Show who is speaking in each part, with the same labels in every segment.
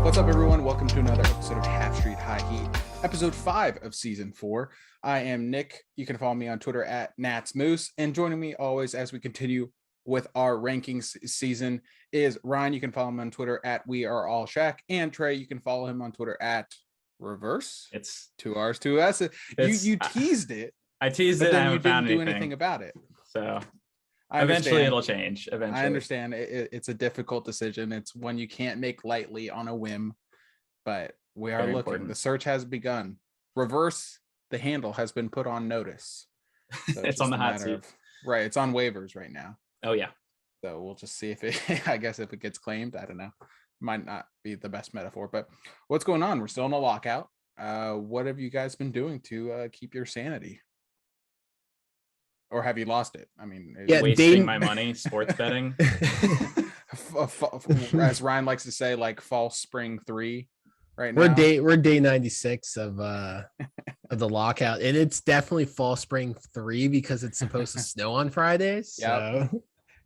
Speaker 1: What's up, everyone? Welcome to another episode of Half Street High Heat, episode 5 of season 4. I am Nick. You can follow me on Twitter at NatsMoose. And joining me always as we continue with our rankings season is Ryan. You can follow him on Twitter at WeAreAllShack. And Trey, you can follow him on Twitter at Reverse.
Speaker 2: It's
Speaker 1: 2 R's, 2 S. You teased it.
Speaker 2: I teased it.
Speaker 1: Then
Speaker 2: I
Speaker 1: you
Speaker 2: haven't
Speaker 1: didn't
Speaker 2: found
Speaker 1: do
Speaker 2: anything.
Speaker 1: anything about it.
Speaker 2: So
Speaker 1: I
Speaker 2: eventually
Speaker 1: understand.
Speaker 2: it'll change. Eventually.
Speaker 1: I understand it's a difficult decision. It's one you can't make lightly on a whim, but we are
Speaker 2: Very
Speaker 1: looking.
Speaker 2: important.
Speaker 1: The search has begun. Reverse, the handle has been put on notice. So
Speaker 2: It's on the hot seat.
Speaker 1: Right. It's on waivers right now.
Speaker 2: Oh yeah.
Speaker 1: So we'll just see if it, I guess if it gets claimed, I don't know. Might not be the best metaphor, but what's going on? We're still in a lockout. What have you guys been doing to keep your sanity? Or have you lost it? I mean,
Speaker 2: wasting my money, sports betting.
Speaker 1: As Ryan likes to say, like false spring 3 right now.
Speaker 3: We're day 96 of the lockout, and it's definitely fall spring 3 because it's supposed to snow on Fridays. So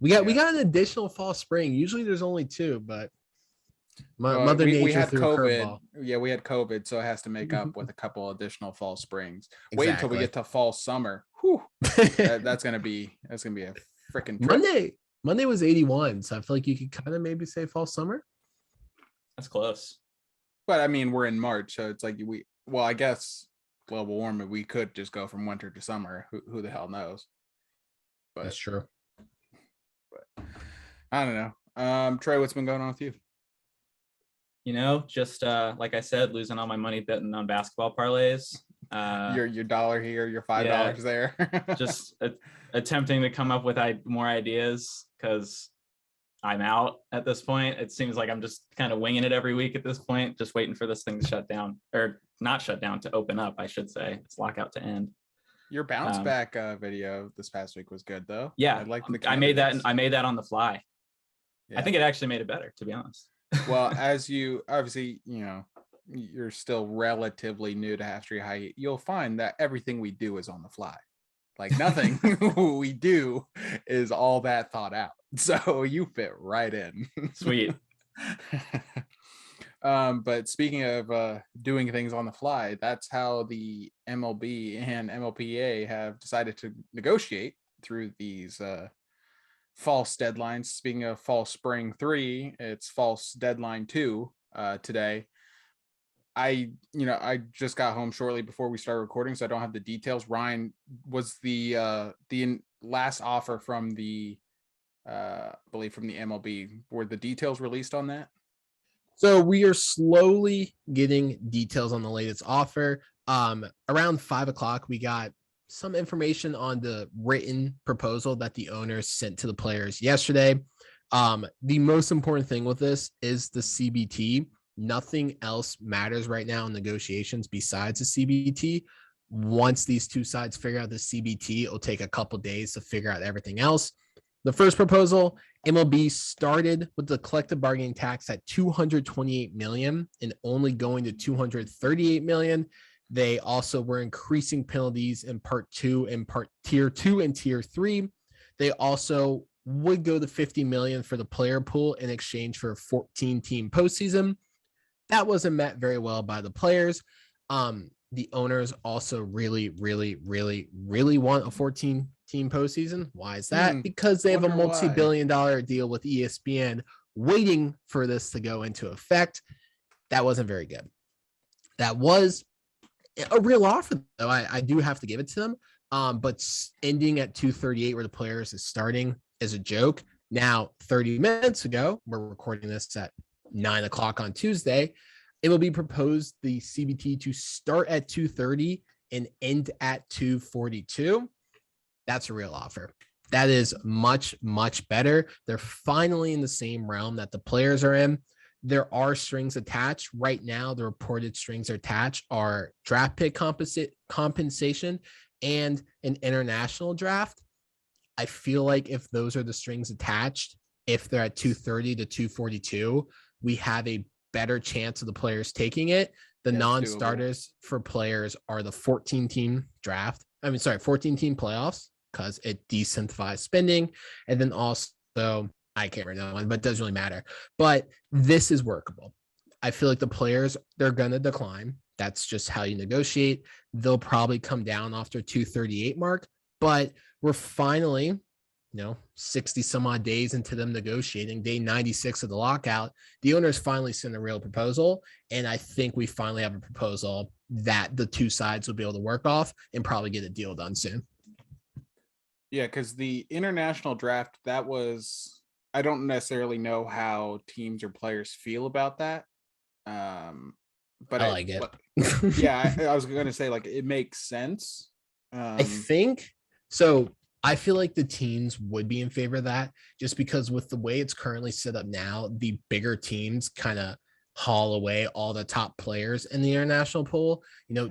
Speaker 3: we got an additional fall spring. Usually there's only 2, but Mother Nature
Speaker 1: we had
Speaker 3: threw
Speaker 1: COVID.
Speaker 3: a curveball.
Speaker 1: Yeah, we had COVID, so it has to make up with a couple additional fall springs. Wait until we
Speaker 3: Exactly.
Speaker 1: get to fall summer. Whew. that's gonna be a freaking trip.
Speaker 3: Monday was 81, so I feel like you could kind of maybe say fall summer.
Speaker 2: That's close.
Speaker 1: But I mean, we're in March, so it's like I guess global warming, we could just go from winter to summer. Who the hell knows? But
Speaker 3: That's true.
Speaker 1: But I don't know. Trey, what's been going on with you?
Speaker 2: You know, just like I said, losing all my money betting on basketball parlays.
Speaker 1: Your $1 here, your $5 there.
Speaker 2: Just attempting to come up with more ideas because I'm out at this point. It seems like I'm just kind of winging it every week at this point, just waiting for this thing to shut down, or not shut down, to open up, I should say. It's lockout to end.
Speaker 1: Your bounce back video this past week was good, though.
Speaker 2: Yeah, I made that on the fly.
Speaker 1: Yeah.
Speaker 2: I think it actually made it better, to be honest.
Speaker 1: Well, as you obviously, you're still relatively new to Half Street High, you'll find that everything we do is on the fly. Like nothing we do is all that thought out. So you fit right in.
Speaker 2: Sweet.
Speaker 1: But speaking of doing things on the fly, that's how the MLB and MLPA have decided to negotiate through these false deadlines. Speaking of false spring 3, it's false deadline 2 today. I just got home shortly before we started recording, so I don't have the details. Ryan, was the last offer from the I believe from the MLB, were the details released on that?
Speaker 3: So we are slowly getting details on the latest offer. Around 5:00, we got some information on the written proposal that the owners sent to the players yesterday. The most important thing with this is the CBT. Nothing else matters right now in negotiations besides the CBT. Once these two sides figure out the CBT, it'll take a couple days to figure out everything else. The first proposal, MLB started with the collective bargaining tax at $228 million and only going to $238 million. They also were increasing penalties in part 2 and tier 2 and tier 3. They also would go to $50 million for the player pool in exchange for a 14-team postseason. That wasn't met very well by the players. The owners also really, really, really, really want a 14-team postseason. Why is that? Because they have a multi-billion-dollar deal with ESPN waiting for this to go into effect. That wasn't very good. That was a real offer, though. I do have to give it to them. But ending at 238 where the players is starting is a joke. Now, 30 minutes ago, we're recording this at 9:00 on Tuesday, it will be proposed the CBT to start at 230 and end at 242. That's a real offer. That is much, much better. They're finally in the same realm that the players are in. There are strings attached. Right now, the reported strings attached are draft pick compensation and an international draft. I feel like if those are the strings attached, if they're at 230 to 242, we have a better chance of the players taking it. The non-starters for players are the 14-team draft. 14-team playoffs, because it decentralized spending. And then also, I can't remember that one, but it doesn't really matter. But this is workable. I feel like the players, they're going to decline. That's just how you negotiate. They'll probably come down after 238 mark, but we're finally, 60 some odd days into them negotiating, day 96 of the lockout. The owners finally sent a real proposal. And I think we finally have a proposal that the two sides will be able to work off and probably get a deal done soon.
Speaker 1: Yeah, because the international draft, I don't necessarily know how teams or players feel about that. But
Speaker 3: I like it.
Speaker 1: Yeah, I was going to say, like, it makes sense.
Speaker 3: I think so. I feel like the teams would be in favor of that just because with the way it's currently set up now, the bigger teams kind of haul away all the top players in the international pool.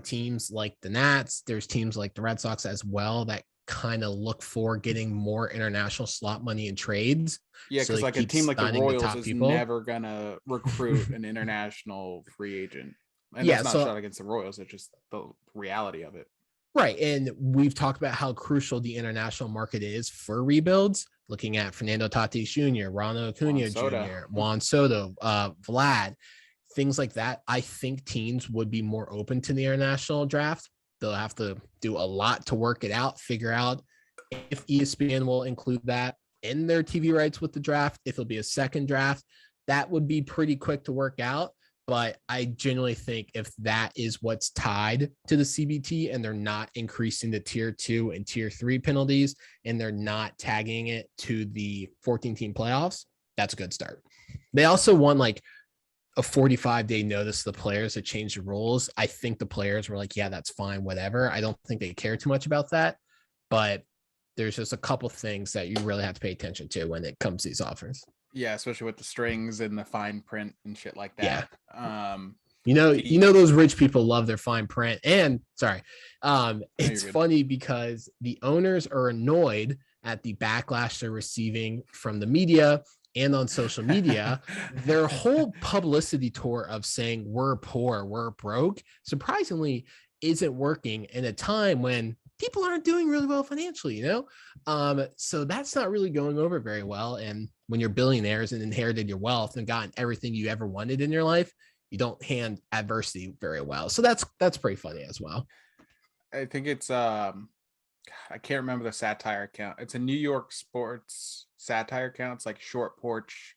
Speaker 3: Teams like the Nats, there's teams like the Red Sox as well that kind of look for getting more international slot money in trades.
Speaker 1: Yeah, because
Speaker 3: so
Speaker 1: like a team like the Royals is
Speaker 3: people.
Speaker 1: never gonna recruit an international free agent. And
Speaker 3: Yeah,
Speaker 1: that's not
Speaker 3: so,
Speaker 1: a shot against the Royals. It's just the reality of it.
Speaker 3: Right. And we've talked about how crucial the international market is for rebuilds, looking at Fernando Tatis Jr., Ronald Acuna Jr., Juan Soto, Vlad, things like that. I think teams would be more open to the international draft. They'll have to do a lot to work it out, figure out if ESPN will include that in their TV rights with the draft, if it'll be a second draft. That would be pretty quick to work out. But I genuinely think if that is what's tied to the CBT and they're not increasing the tier 2 and tier 3 penalties and they're not tagging it to the 14-team playoffs, that's a good start. They also want like a 45-day notice to the players to change the rules. I think the players were like, yeah, that's fine, whatever. I don't think they care too much about that. But there's just a couple things that you really have to pay attention to when it comes to these offers.
Speaker 1: Yeah, especially with the strings and the fine print and shit like that.
Speaker 3: Yeah. Those rich people love their fine print. And it's funny because the owners are annoyed at the backlash they're receiving from the media and on social media. Their whole publicity tour of saying we're poor, we're broke, surprisingly isn't working in a time when people aren't doing really well financially, so that's not really going over very well. And when you're billionaires and inherited your wealth and gotten everything you ever wanted in your life, you don't hand adversity very well. So that's pretty funny as well.
Speaker 1: I think it's I can't remember the satire account. It's a New York sports satire account. It's like Short Porch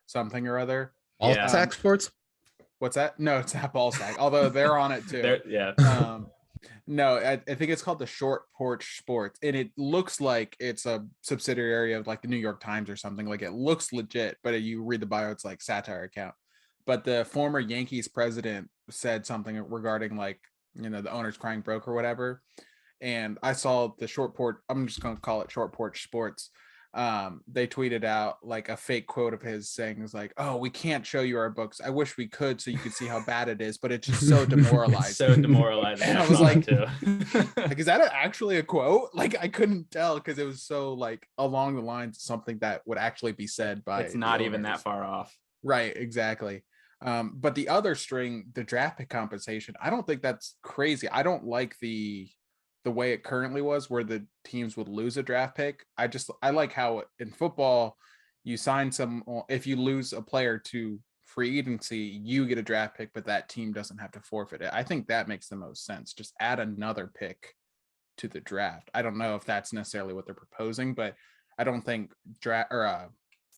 Speaker 1: something or other.
Speaker 3: All Sack Sports.
Speaker 1: What's that? No, it's not Ball Sack, although they're on it too. No, I think it's called the Short Porch Sports, and it looks like it's a subsidiary of like the New York Times or something. Like it looks legit, but you read the bio, it's like satire account. But the former Yankees president said something regarding like, the owners crying broke or whatever. And I saw the Short Porch, I'm just going to call it Short Porch Sports. They tweeted out like a fake quote of his saying is like, "Oh, we can't show you our books. I wish we could so you could see how bad it is, but it's just so demoralizing."
Speaker 2: So demoralizing.
Speaker 1: And I was like, like, is that actually a quote? Like, I couldn't tell because it was so like along the lines of something that would actually be said by.
Speaker 2: It's not even that far off.
Speaker 1: Right, exactly. But the other string, the draft pick compensation, I don't think that's crazy. I don't like the way it currently was where the teams would lose a draft pick. I like how in football you sign if you lose a player to free agency, you get a draft pick, but that team doesn't have to forfeit it. I think that makes the most sense. Just add another pick to the draft. I don't know if that's necessarily what they're proposing, but I don't think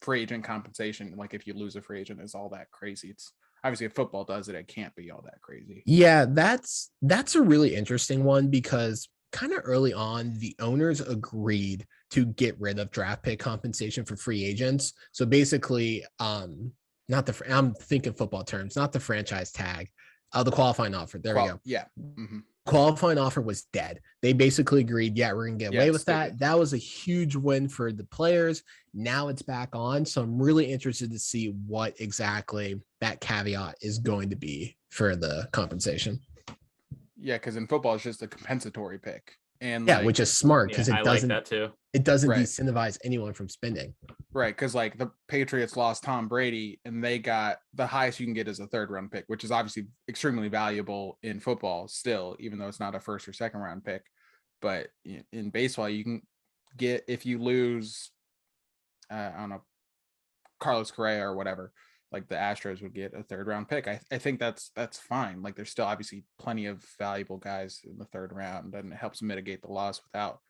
Speaker 1: free agent compensation, like if you lose a free agent, is all that crazy. It's obviously if football does it, it can't be all that crazy.
Speaker 3: Yeah, that's a really interesting one because kind of early on, the owners agreed to get rid of draft pick compensation for free agents. So basically, I'm thinking football terms, not the franchise tag, the qualifying offer. There we go.
Speaker 1: Yeah. Mm-hmm.
Speaker 3: Qualifying offer was dead. They basically agreed, yeah, we're going to get away with that. That was a huge win for the players. Now it's back on. So I'm really interested to see what exactly that caveat is going to be for the compensation.
Speaker 1: Yeah, because in football, it's just a compensatory pick. And
Speaker 3: which is smart because it doesn't
Speaker 2: like that too.
Speaker 3: It doesn't incentivize anyone from spending.
Speaker 1: Right, because like the Patriots lost Tom Brady and they got the highest you can get is a third round pick, which is obviously extremely valuable in football still, even though it's not a first or second round pick. But in baseball, you can get, if you lose, I don't know, Carlos Correa or whatever, like the Astros would get a 3rd round pick. I think that's fine. Like there's still obviously plenty of valuable guys in the 3rd round, and it helps mitigate the loss without,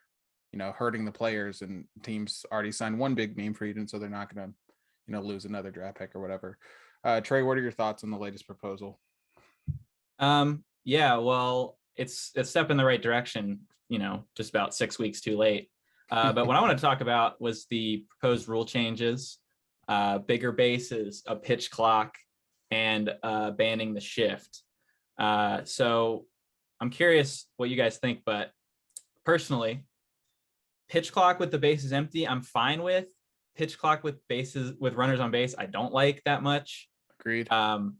Speaker 1: hurting the players, and teams already signed one big name free agent, so they're not going to, lose another draft pick or whatever. Trey, what are your thoughts on the latest proposal?
Speaker 2: Yeah, well, it's a step in the right direction, just about 6 weeks too late. But what I want to talk about was the proposed rule changes, bigger bases, a pitch clock, and banning the shift. So I'm curious what you guys think, but personally, pitch clock with the bases empty, I'm fine with. Pitch clock with runners on base, I don't like that much.
Speaker 1: Agreed.
Speaker 2: I'm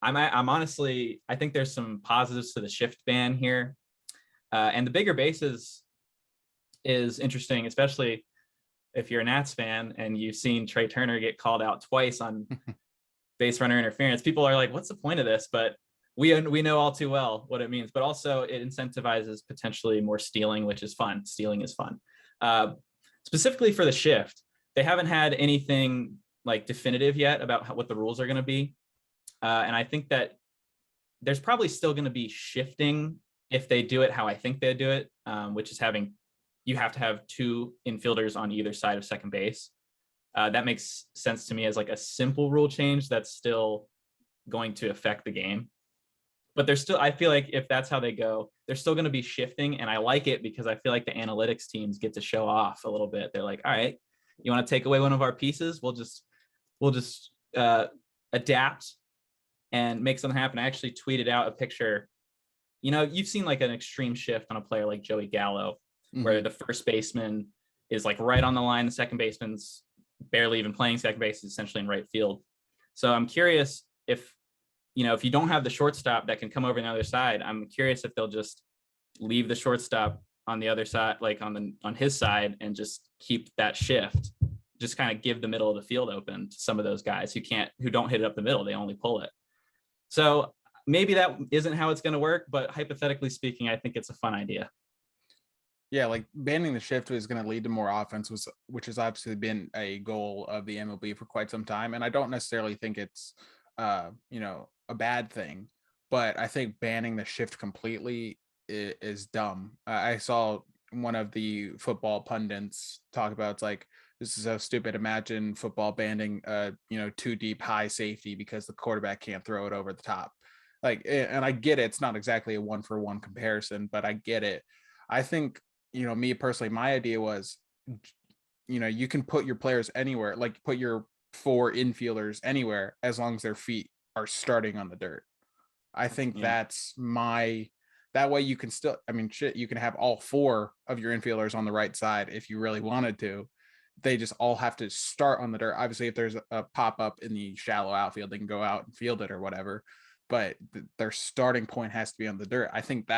Speaker 2: honestly, I think there's some positives to the shift ban here. And the bigger bases is interesting, especially if you're a Nats fan and you've seen Trey Turner get called out twice on base runner interference. People are like, what's the point of this? But we know all too well what it means. But also it incentivizes potentially more stealing, which is fun. Stealing is fun. Specifically for the shift, they haven't had anything like definitive yet about what the rules are going to be. And I think that there's probably still going to be shifting if they do it how I think they do it, which is you have to have 2 infielders on either side of second base. That makes sense to me as like a simple rule change that's still going to affect the game. But I feel like if that's how they go, they're still going to be shifting. And I like it because I feel like the analytics teams get to show off a little bit. They're like, all right, you want to take away one of our pieces? We'll just adapt and make something happen. I actually tweeted out a picture. You've seen like an extreme shift on a player like Joey Gallo, where the first baseman is like right on the line. The second baseman's barely even playing second base, essentially in right field. So I'm curious if you don't have the shortstop that can come over on the other side, I'm curious if they'll just leave the shortstop on the other side, like on his side, and just keep that shift, just kind of give the middle of the field open to some of those guys who don't hit it up the middle. They only pull it. So maybe that isn't how it's going to work, but hypothetically speaking, I think it's a fun idea.
Speaker 1: Yeah, like banning the shift is going to lead to more offense, which has obviously been a goal of the MLB for quite some time. And I don't necessarily think it's, a bad thing, but I think banning the shift completely is dumb. I saw one of the football pundits talk about, it's like, this is so stupid. Imagine football banning, 2 deep high safety because the quarterback can't throw it over the top. Like, and I get it. It's not exactly a 1-for-1 comparison, but I get it. I think, me personally, my idea was, you can put your players anywhere, like put your 4 infielders anywhere as long as their feet are starting on the dirt. I think that way you can still, you can have all 4 of your infielders on the right side if you really wanted to. They just all have to start on the dirt. Obviously, if there's a pop up in the shallow outfield, they can go out and field it or whatever, but their starting point has to be on the dirt. I think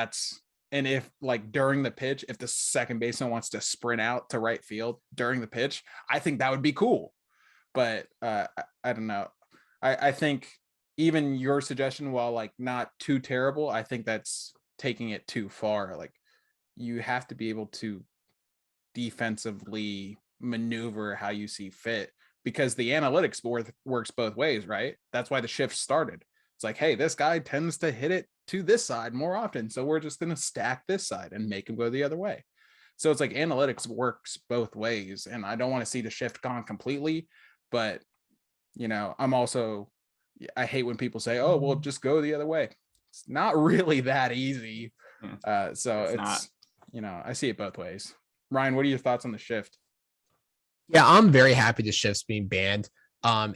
Speaker 1: and if like during the pitch, if the second baseman wants to sprint out to right field during the pitch, I think that would be cool. But I don't know. I think even your suggestion, while like not too terrible, I think that's taking it too far. Like you have to be able to defensively maneuver how you see fit, because the analytics works both ways, right? That's why the shift started. It's like, hey, this guy tends to hit it to this side more often, so we're just going to stack this side and make him go the other way. So it's like analytics works both ways, and I don't want to see the shift gone completely, but I hate when people say, oh, well, just go the other way. It's not really that easy. So it's I see it both ways. Ryan, what are your thoughts on the shift?
Speaker 3: Yeah, I'm very happy the shift's being banned.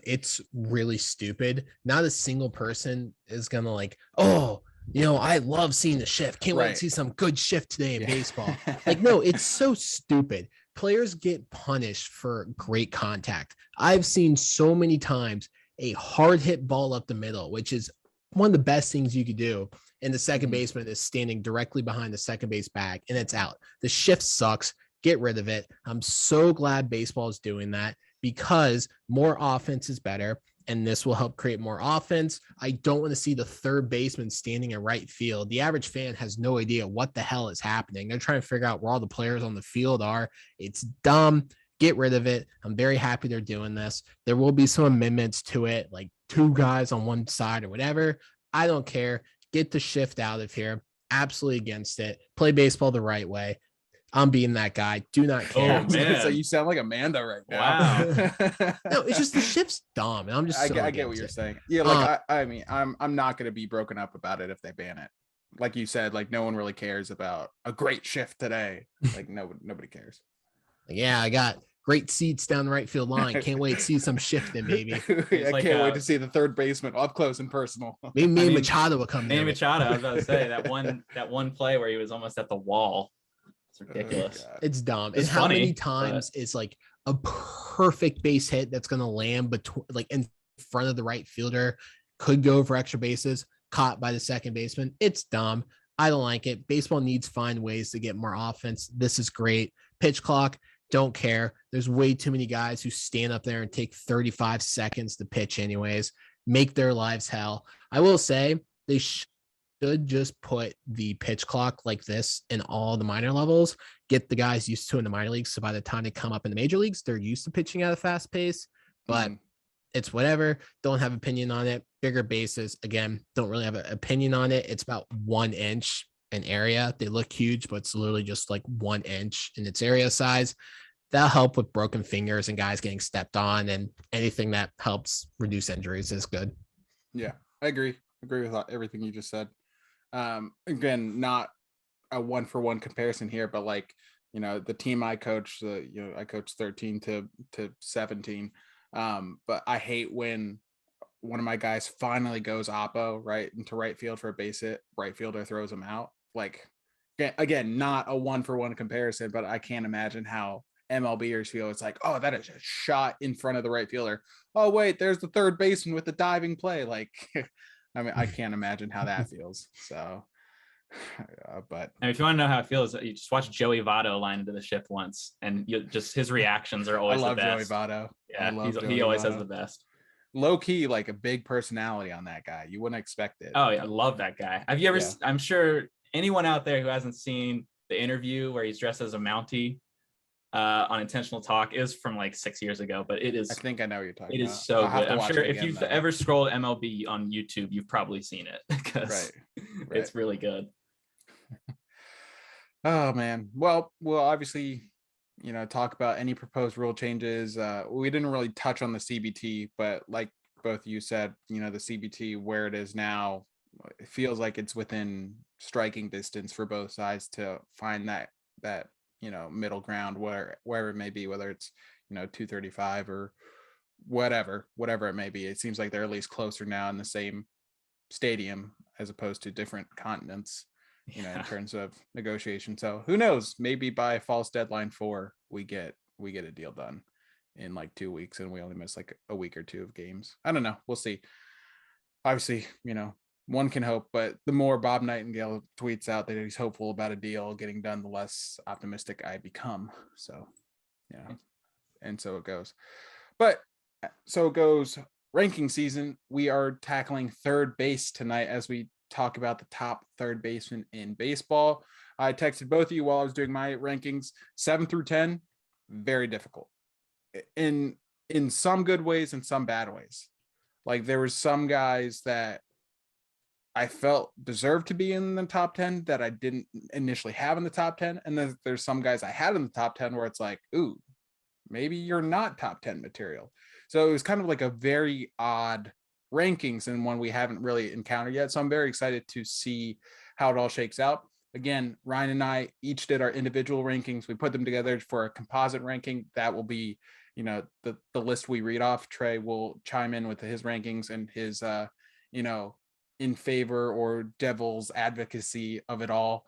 Speaker 3: It's really stupid. Not a single person is gonna like, oh, I love seeing the shift. Can't wait to see some good shift today in baseball. Like, no, it's so stupid. Players get punished for great contact. I've seen so many times a hard hit ball up the middle, which is one of the best things you could do. And the second baseman is standing directly behind the second base bag, and it's out. The shift sucks. Get rid of it. I'm so glad baseball is doing that, because more offense is better, and this will help create more offense. I don't want to see the third baseman standing in right field. The average fan has no idea what the hell is happening. They're trying to figure out where all the players on the field are. It's dumb. Get rid of it. I'm very happy they're doing this. There will be some amendments to it, like 2 guys on one side or whatever. I don't care. Get the shift out of here. Absolutely against it. Play baseball the right way. I'm being that guy. Do not care.
Speaker 2: Oh, man.
Speaker 1: So you sound like Amanda right now.
Speaker 2: Wow.
Speaker 3: No, it's just the shift's dumb, and I'm just so
Speaker 1: I get what
Speaker 3: against
Speaker 1: you're
Speaker 3: it.
Speaker 1: saying. Yeah, like I mean, I'm not gonna be broken up about it if they ban it. Like you said, like no one really cares about a great shift today. Like nobody cares.
Speaker 3: Yeah, I got great seats down the right field line. Can't wait to see some shifting, baby.
Speaker 1: I
Speaker 2: like
Speaker 1: can't wait to see the third baseman up close and personal.
Speaker 3: Maybe me
Speaker 2: I
Speaker 3: and
Speaker 2: mean,
Speaker 3: Machado will come
Speaker 2: Manny
Speaker 3: near it.
Speaker 2: Machado, I was about to say that one play where he was almost at the wall. It's ridiculous.
Speaker 1: God.
Speaker 3: It's dumb.
Speaker 2: It's
Speaker 3: and how many
Speaker 2: funny,
Speaker 3: times is like a perfect base hit that's going to land between, like in front of the right fielder, could go for extra bases, caught by the second baseman. It's dumb. I don't like it. Baseball needs to find ways to get more offense. This is great. Pitch clock, don't care. There's way too many guys who stand up there and take 35 seconds to pitch anyways. Make their lives hell. I will say they should just put the pitch clock like this in all the minor levels, get the guys used to in the minor leagues. So by the time they come up in the major leagues, they're used to pitching at a fast pace, but it's whatever. Don't have opinion on it. Bigger bases, again, don't really have an opinion on it. It's about 1 inch an area. They look huge, but it's literally just like 1 inch in its area size. That'll help with broken fingers and guys getting stepped on, and anything that helps reduce injuries is good.
Speaker 1: Yeah, I agree with everything you just said. Again, not a 1-for-1 comparison here, but like, you know, the team I coach, I coach 13 to 17. But I hate when one of my guys finally goes oppo right into right field for a base hit, right fielder throws him out. Like, again, not a 1-for-1 comparison, but I can't imagine how MLBers feel. It's like, oh, that is a shot in front of the right fielder. Oh, wait, there's the third baseman with the diving play. Like, I mean, I can't imagine how that feels. So, but
Speaker 2: and if you want to know how it feels, you just watch Joey Votto line into the shift once, and you just his reactions are always
Speaker 1: I love
Speaker 2: the best.
Speaker 1: Joey Votto.
Speaker 2: Yeah, he always has the best.
Speaker 1: Low key, like a big personality on that guy. You wouldn't expect it.
Speaker 2: Oh yeah, I love that guy. Have you ever?
Speaker 1: Yeah.
Speaker 2: I'm sure anyone out there who hasn't seen the interview where he's dressed as a Mountie on Intentional Talk is from like 6 years ago, but it is.
Speaker 1: I think I know what you're talking
Speaker 2: about. It is so good. I'm sure if you've ever scrolled MLB on YouTube, you've probably seen it because it's really good.
Speaker 1: Oh man. Well, we'll obviously, you know, talk about any proposed rule changes. We didn't really touch on the CBT, but like both of you said, you know, the CBT where it is now, it feels like it's within striking distance for both sides to find that you know, middle ground wherever it may be, whether it's, you know, 235 or whatever it may be. It seems like they're at least closer now in the same stadium as opposed to different continents, you know, in terms of negotiation. So who knows, maybe by false deadline 4 we get a deal done in like 2 weeks and we only miss like a week or 2 of games. I don't know, we'll see. Obviously, you know, one can hope, but the more Bob Nightingale tweets out that he's hopeful about a deal getting done, the less optimistic I become. So, yeah, and so it goes. But so it goes ranking season. We are tackling third base tonight as we talk about the top third baseman in baseball. I texted both of you while I was doing my rankings. 7 through 10, very difficult in some good ways and some bad ways. Like there was some guys that I felt deserved to be in the top 10 that I didn't initially have in the top 10. And then there's some guys I had in the top 10 where it's like, ooh, maybe you're not top 10 material. So it was kind of like a very odd rankings and one we haven't really encountered yet. So I'm very excited to see how it all shakes out. Again, Ryan and I each did our individual rankings. We put them together for a composite ranking. That will be, you know, the list we read off. Trey will chime in with his rankings and his, you know, in favor or devil's advocacy of it all,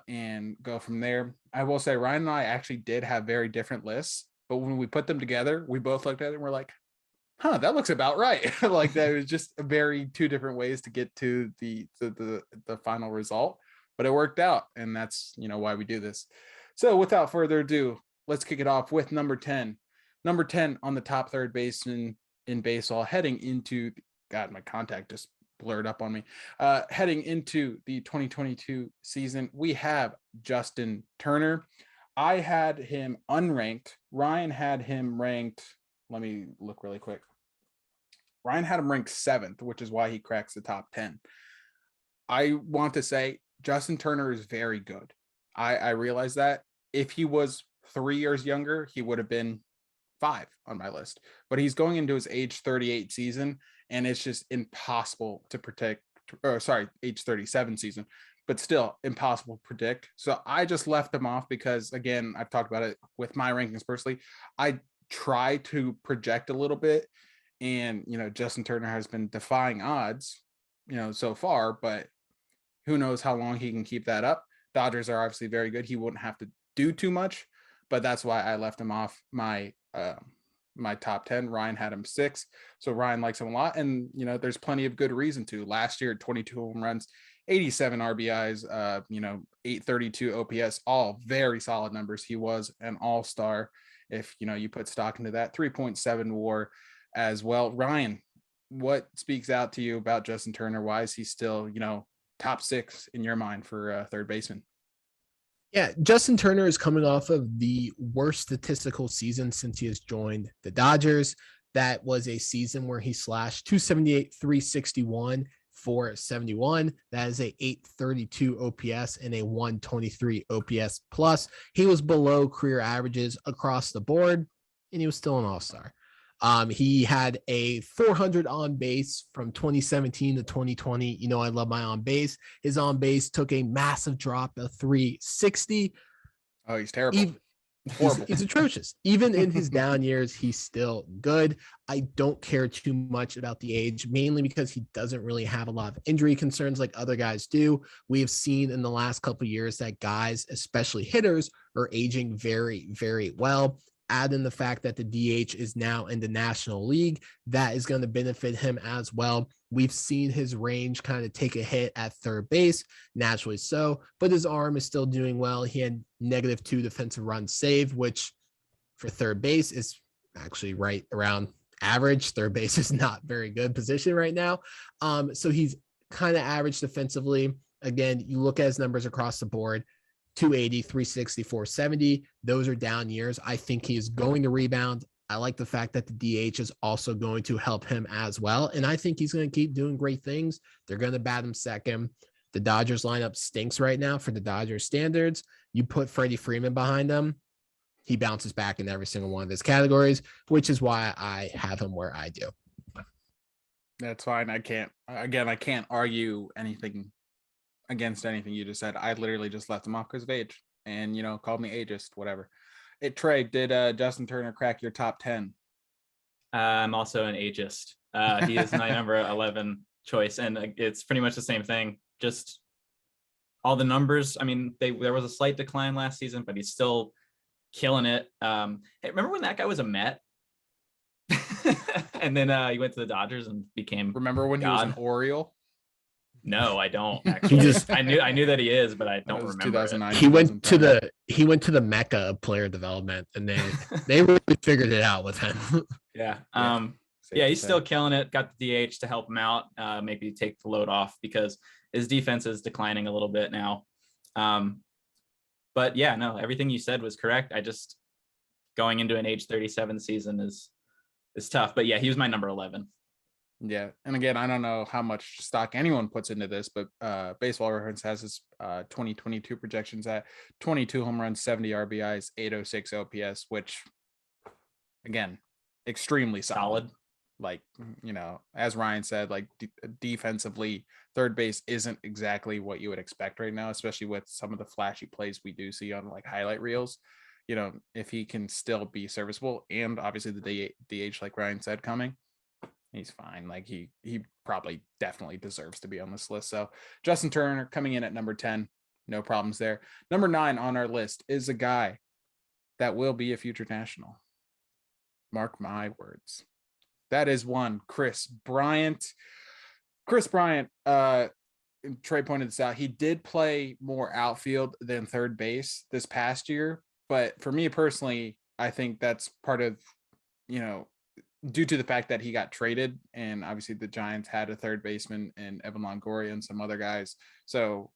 Speaker 1: and go from there. I will say Ryan and I actually did have very different lists, but when we put them together, we both looked at it and we're like, huh, that looks about right. Like that was just a very 2 different ways to get to the final result, but it worked out. And that's, you know, why we do this. So without further ado, let's kick it off with number 10 on the top third baseman in baseball heading into, God, my contact just blurred up on me. Heading into the 2022 season, we have Justin Turner. I had him unranked. Ryan had him ranked. Let me look really quick. Ryan had him ranked 7th, which is why he cracks the top 10. I want to say Justin Turner is very good. I realize that if he was 3 years younger, he would have been 5 on my list. But he's going into his age 38 season, and it's just impossible to predict. Or sorry, age 37 season, but still impossible to predict. So I just left him off because, again, I've talked about it with my rankings personally. I try to project a little bit, and Justin Turner has been defying odds, so far, but who knows how long he can keep that up. Dodgers are obviously very good. He wouldn't have to do too much, but that's why I left him off my my top 10. Ryan had him 6, so Ryan likes him a lot, and there's plenty of good reason to. Last year, 22 home runs, 87 RBIs, 832 OPS, all very solid numbers. He was an all-star if you put stock into that. 3.7 WAR as well. Ryan, what speaks out to you about Justin Turner? Why is he still top 6 in your mind for third baseman?
Speaker 3: Yeah, Justin Turner is coming off of the worst statistical season since he has joined the Dodgers. That was a season where he slashed 278, 361, 471. That is a 832 OPS and a 123 OPS plus. He was below career averages across the board, and he was still an all-star. He had a 400 on base from 2017 to 2020. I love my on base. His on base took a massive drop of 360.
Speaker 1: Oh, he's terrible.
Speaker 3: He's atrocious. Even in his down years, he's still good. I don't care too much about the age, mainly because he doesn't really have a lot of injury concerns like other guys do. We have seen in the last couple of years that guys, especially hitters, are aging very, very well. Add in the fact that the DH is now in the National League, that is going to benefit him as well. We've seen his range kind of take a hit at third base, naturally so, but his arm is still doing well. He had -2 defensive runs saved, which for third base is actually right around average. Third base is not very good position right now. So he's kind of average defensively. Again, you look at his numbers across the board. 280, 360, 470. Those are down years. I think he is going to rebound. I like the fact that the DH is also going to help him as well. And I think he's going to keep doing great things. They're going to bat him second. The Dodgers lineup stinks right now for the Dodgers standards. You put Freddie Freeman behind them, he bounces back in every single one of his categories, which is why I have him where I do.
Speaker 1: That's fine. I can't argue anything against anything you just said. I literally just left him off because of age, and called me ageist, whatever. Trey, did Justin Turner crack your top 10?
Speaker 2: I'm also an ageist. He is my number 11 choice, and it's pretty much the same thing. Just all the numbers. I mean, there was a slight decline last season, but he's still killing it. Hey, remember when that guy was a Met? And then he went to the Dodgers and became.
Speaker 1: Remember when he was an Oriole?
Speaker 2: No, I don't actually. I knew that he is, but I don't remember.
Speaker 1: 2009.
Speaker 3: He went to the Mecca of player development, and they really figured it out with him.
Speaker 2: Yeah. He's still killing it. Got the DH to help him out, maybe take the load off because his defense is declining a little bit now. But yeah, no, everything you said was correct. I just going into an age 37 season is tough. But yeah, he was my number 11.
Speaker 1: Yeah, and again, I don't know how much stock anyone puts into this, but Baseball Reference has his 2022 projections at 22 home runs, 70 RBIs, 806 OPS, which, again, extremely solid. Like, as Ryan said, like defensively, third base isn't exactly what you would expect right now, especially with some of the flashy plays we do see on like highlight reels. If he can still be serviceable, and obviously the DH, like Ryan said, coming, he's fine. Like he probably definitely deserves to be on this list. So Justin Turner coming in at number 10, no problems there. Number 9 on our list is a guy that will be a future national. Mark my words. That is one Chris Bryant. Chris Bryant, Trey pointed this out. He did play more outfield than third base this past year. But for me personally, I think that's part of, due to the fact that he got traded, and obviously the Giants had a third baseman in Evan Longoria and some other guys. So,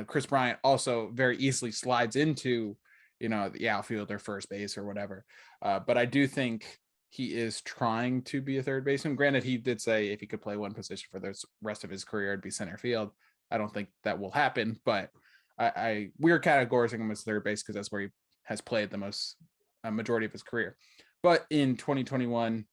Speaker 1: Chris Bryant also very easily slides into, the outfield or first base or whatever. But I do think he is trying to be a third baseman. Granted, he did say if he could play one position for the rest of his career, it'd be center field. I don't think that will happen, but we're categorizing him as third base because that's where he has played the most majority of his career. But in 2021,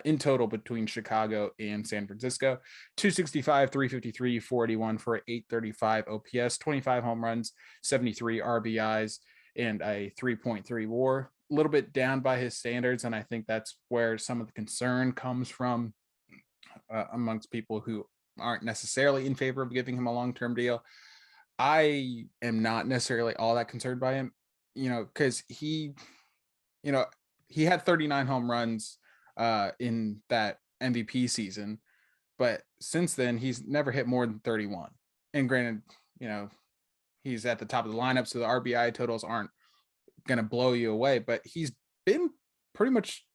Speaker 1: in total between Chicago and San Francisco, 265, 353, 481 for an 835 OPS, 25 home runs, 73 RBIs, and a 3.3 WAR. A little bit down by his standards, and I think that's where some of the concern comes from amongst people who aren't necessarily in favor of giving him a long-term deal. I am not necessarily all that concerned by him, because he had 39 home runs in that MVP season, but since then he's never hit more than 31. And granted, he's at the top of the lineup, so the RBI totals aren't going to blow you away, but he's been pretty much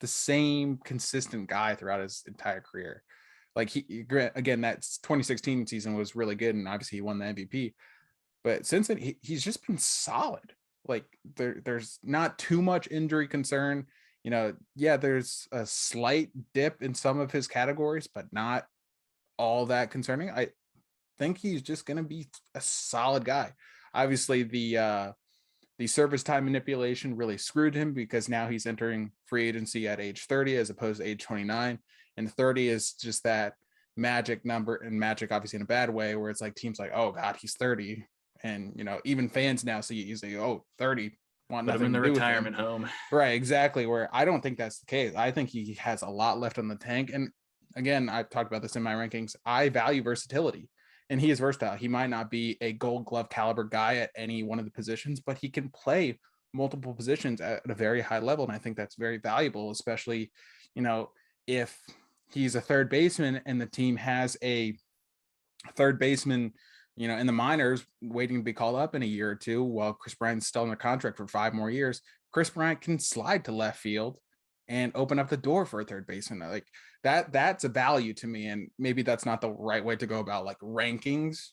Speaker 1: the same consistent guy throughout his entire career. Like again, that 2016 season was really good, and obviously he won the MVP. But since then, he's just been solid. Like there's not too much injury concern. There's a slight dip in some of his categories, but not all that concerning. I think he's just going to be a solid guy. Obviously, the service time manipulation really screwed him because now he's entering free agency at age 30 as opposed to age 29. And 30 is just that magic number, and magic obviously in a bad way, where it's like teams like, oh God, he's 30. And, even fans now see it, you say, oh, 30. Want
Speaker 2: Put him in the retirement home.
Speaker 1: Right, exactly. Where I don't think that's the case. I think he has a lot left on the tank. And again, I've talked about this in my rankings. I value versatility. And he is versatile. He might not be a Gold Glove caliber guy at any one of the positions, but he can play multiple positions at a very high level. And I think that's very valuable, especially, if he's a third baseman and the team has a third baseman, in the minors waiting to be called up in a year or two while Chris Bryant's still in a contract for 5 more years. Chris Bryant can slide to left field and open up the door for a third baseman. Like that's a value to me. And maybe that's not the right way to go about like rankings.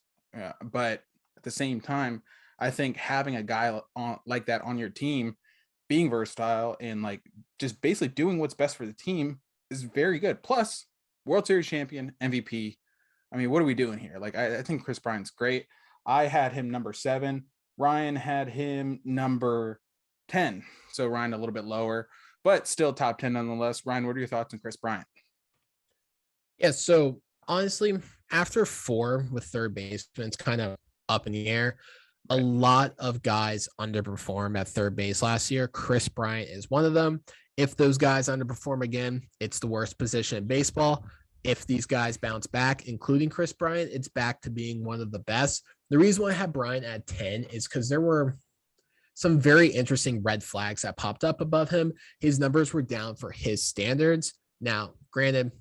Speaker 1: But at the same time, I think having a guy like that on your team, being versatile and like just basically doing what's best for the team is very good. Plus World Series champion, MVP. I mean, what are we doing here? Like, I think Chris Bryant's great. I had him number 7. Ryan had him number 10. So Ryan a little bit lower, but still top 10 nonetheless. Ryan, what are your thoughts on Chris Bryant?
Speaker 3: Yeah, so honestly, after 4 with third baseman, it's kind of up in the air. A lot of guys underperformed at third base last year. Chris Bryant is one of them. If those guys underperform again, it's the worst position in baseball. If these guys bounce back, including Chris Bryant, it's back to being one of the best. The reason why I have Bryant at 10 is because there were some very interesting red flags that popped up above him. His numbers were down for his standards. Now, granted,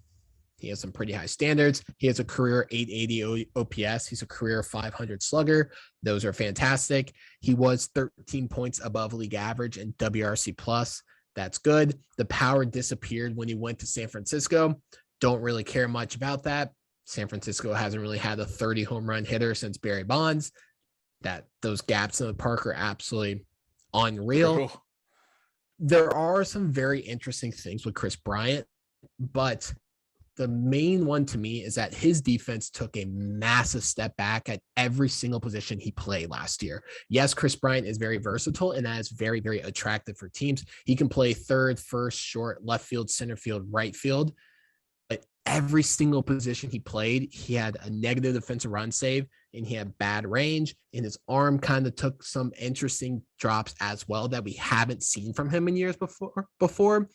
Speaker 3: he has some pretty high standards. He has a career 880 OPS. He's a career 500 slugger. Those are fantastic. He was 13 points above league average in WRC plus. That's good. The power disappeared when he went to San Francisco. Don't really care much about that. San Francisco hasn't really had a 30 home run hitter since Barry Bonds. Those gaps in the park are absolutely unreal.
Speaker 1: Cool.
Speaker 3: There are some very interesting things with Chris Bryant, but the main one to me is that his defense took a massive step back at every single position he played last year. Yes, Chris Bryant is very versatile, and that is very, very attractive for teams. He can play third, first, short, left field, center field, right field. But every single position he played, he had a negative defensive run save, and he had bad range, and his arm kind of took some interesting drops as well that we haven't seen from him in years before.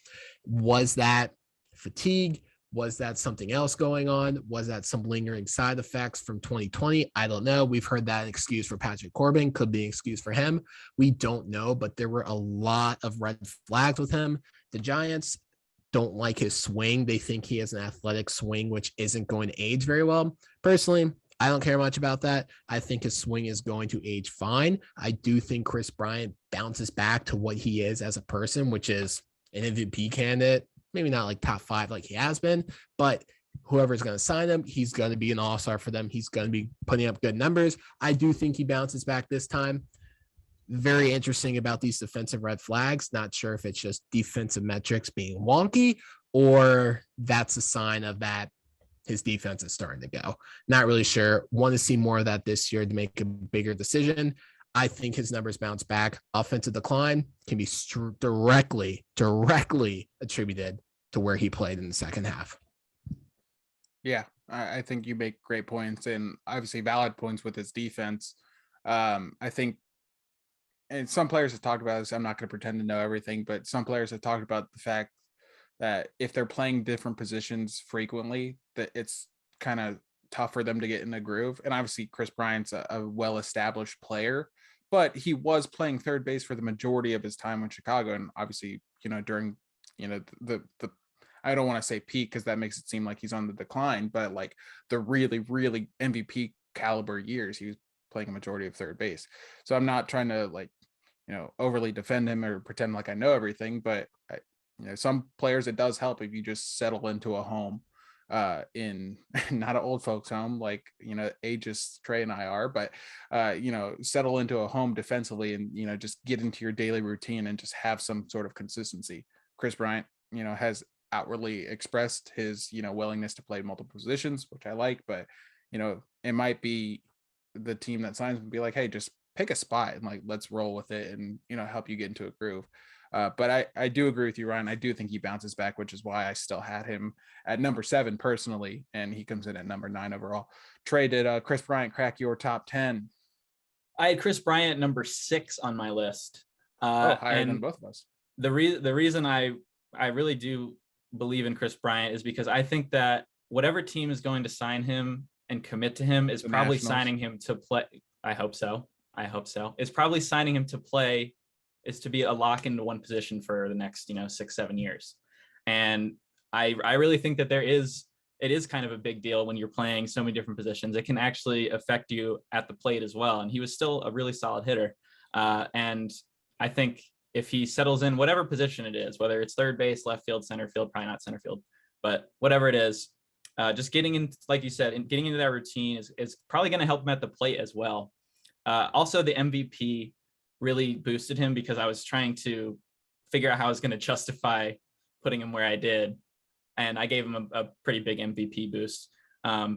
Speaker 3: Was that fatigue? Was that something else going on? Was that some lingering side effects from 2020? I don't know. We've heard that excuse for Patrick Corbin, could be an excuse for him. We don't know, but there were a lot of red flags with him. The Giants don't like his swing. They think he has an athletic swing, which isn't going to age very well. Personally, I don't care much about that. I think his swing is going to age fine. I do think Chris Bryant bounces back to what he is as a person, which is an MVP candidate. Maybe not like top 5 like he has been, but whoever's going to sign him, he's going to be an all-star for them. He's going to be putting up good numbers. I do think he bounces back this time. very interesting about these defensive red flags. Not sure if it's just defensive metrics being wonky or that's a sign of that his defense is starting to go. Not really sure. Want to see more of that this year to make a bigger decision. I think his numbers bounce back. Offensive decline can be directly attributed to where he played in the second half.
Speaker 1: Yeah, I think you make great points and obviously valid points with his defense. I think, and some players have talked about this. I'm not going to pretend to know everything, but some players have talked about the fact that if they're playing different positions frequently, that it's kind of tough for them to get in the groove. And obviously Chris Bryant's a well-established player, but he was playing third base for the majority of his time in Chicago. And obviously, during, the I don't want to say peak because that makes it seem like he's on the decline, but like the really, really MVP caliber years, he was playing a majority of third base. So I'm not trying to overly defend him or pretend like I know everything, but some players, it does help if you just settle into a home in not an old folks home like ages Trey and I are, but settle into a home defensively and just get into your daily routine and just have some sort of consistency. Chris Bryant has outwardly expressed his willingness to play multiple positions, which I like, but it might be the team that signs would be like, hey, just pick a spot and like let's roll with it and help you get into a groove. But I do agree with you, Ryan. I do think he bounces back, which is why I still had him at number 7 personally, and he comes in at number 9 overall. Trey, did Chris Bryant crack your top 10?
Speaker 2: I had Chris Bryant number 6 on my list.
Speaker 1: Higher than both of us.
Speaker 2: The reason I really do believe in Chris Bryant is because I think that whatever team is going to sign him and commit to him is probably
Speaker 1: Nationals.
Speaker 2: signing him to play. I hope so. It's probably signing him to play is to be a lock into one position for the next 6-7 years. And I really think that it is kind of a big deal when you're playing so many different positions. It can actually affect you at the plate as well. And he was still a really solid hitter. And I think if he settles in whatever position it is, whether it's third base, left field, center field, probably not center field, but whatever it is, just getting in, like you said, and getting into that routine is probably going to help him at the plate as well. Also, the MVP really boosted him because I was trying to figure out how I was going to justify putting him where I did. And I gave him a pretty big MVP boost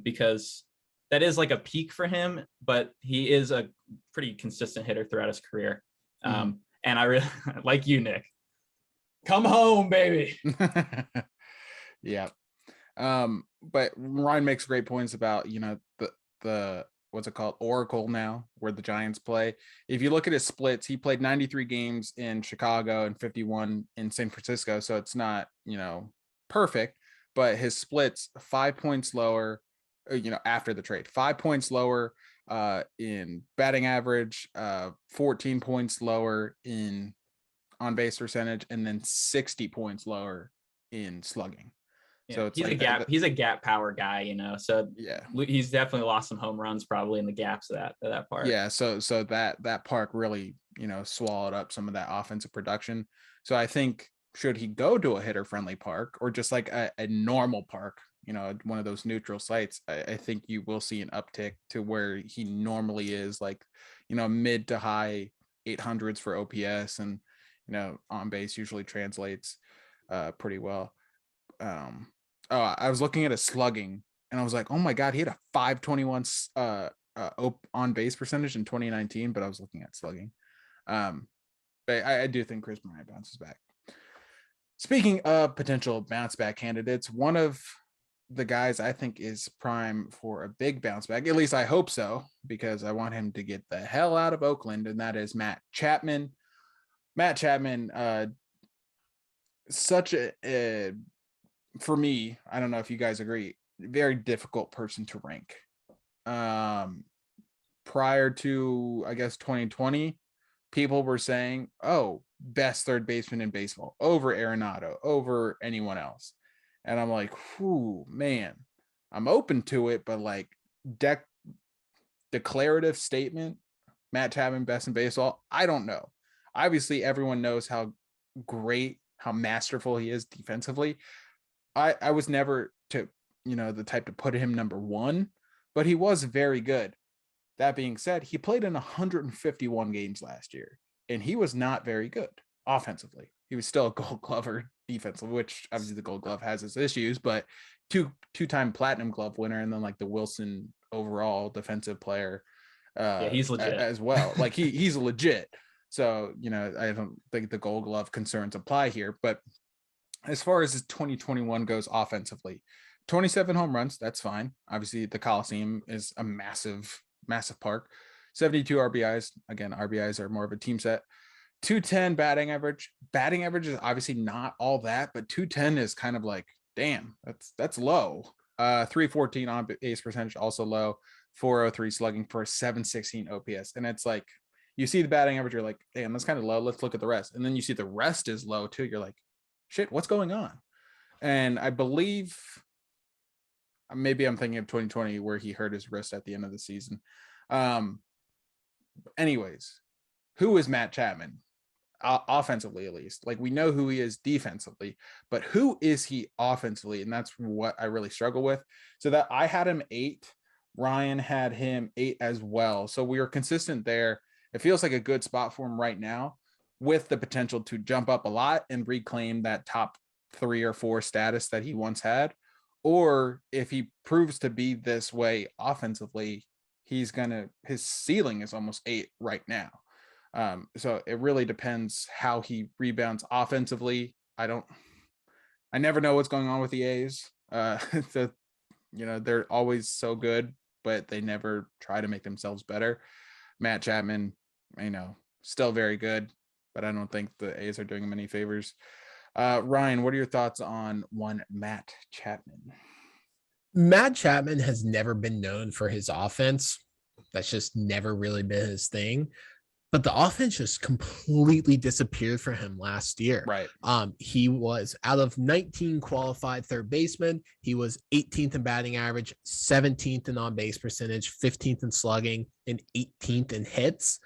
Speaker 2: because that is like a peak for him, but he is a pretty consistent hitter throughout his career. And I really like you, Nick. Come home, baby.
Speaker 1: Yeah. But Ryan makes great points about, the what's it called? Oracle now, where the Giants play. If you look at his splits, he played 93 games in Chicago and 51 in San Francisco. So it's not, perfect, but his splits 5 points lower, after the trade, 5 points lower in batting average, 14 points lower in on base percentage, and then 60 points lower in slugging.
Speaker 2: Yeah,
Speaker 1: so it's
Speaker 2: he's
Speaker 1: like
Speaker 2: he's a gap power guy, so
Speaker 1: yeah,
Speaker 2: he's definitely lost some home runs probably in the gaps of that part.
Speaker 1: Yeah, so that park really, swallowed up some of that offensive production. So I think should he go to a hitter friendly park or just like a normal park, one of those neutral sites, I think you will see an uptick to where he normally is, like, mid to high 800s for OPS, and on base usually translates pretty well. I was looking at his slugging and I was like, oh my God, he had a 521 on base percentage in 2019, but I was looking at slugging. But I do think Chris Bryant bounces back. Speaking of potential bounce back candidates, one of the guys I think is prime for a big bounce back, at least I hope so, because I want him to get the hell out of Oakland, and that is Matt Chapman. Matt Chapman, such a for me, I don't know if you guys agree, very difficult person to rank. Prior to, I guess, 2020, people were saying, oh, best third baseman in baseball over Arenado, over anyone else. And I'm like, whew, man, I'm open to it, but like declarative statement, Matt Chapman best in baseball, I don't know. Obviously, everyone knows how great, how masterful he is defensively. I was never the type to put him number 1, but he was very good. that being said, he played in 151 games last year, and he was not very good offensively. He was still a Gold Glover defensively, which obviously the Gold Glove has its issues, but two-time Platinum Glove winner, and then like the Wilson overall defensive player
Speaker 2: Yeah, he's legit
Speaker 1: as well. Like he's legit. So, I don't think the Gold Glove concerns apply here. But as far as 2021 goes offensively, 27 home runs, that's fine. Obviously, the Coliseum is a massive, massive park. 72 RBIs. Again, RBIs are more of a team set. 210 batting average. Batting average is obviously not all that, but 210 is kind of like, damn, that's low. 314 on base percentage, also low. 403 slugging for a 716 OPS. And it's like, you see the batting average, you're like, damn, that's kind of low. Let's look at the rest. And then you see the rest is low too. You're like, shit, what's going on? And I believe maybe I'm thinking of 2020 where he hurt his wrist at the end of the season. Anyways, who is Matt Chapman? Offensively, at least. Like, we know who he is defensively, but who is he offensively? And that's what I really struggle with. So that I had him 8. Ryan had him 8 as well. So we are consistent there. It feels like a good spot for him right now, with the potential to jump up a lot and reclaim that top 3 or 4 status that he once had. Or if he proves to be this way offensively, his ceiling is almost 8 right now. So it really depends how he rebounds offensively. I never know what's going on with the A's. They're always so good, but they never try to make themselves better. Matt Chapman, still very good, but I don't think the A's are doing him any favors. Ryan, what are your thoughts on one Matt Chapman?
Speaker 3: Matt Chapman has never been known for his offense. That's just never really been his thing. But the offense just completely disappeared for him last year.
Speaker 1: Right.
Speaker 3: He was, out of 19 qualified third basemen, he was 18th in batting average, 17th in on-base percentage, 15th in slugging, and 18th in hits.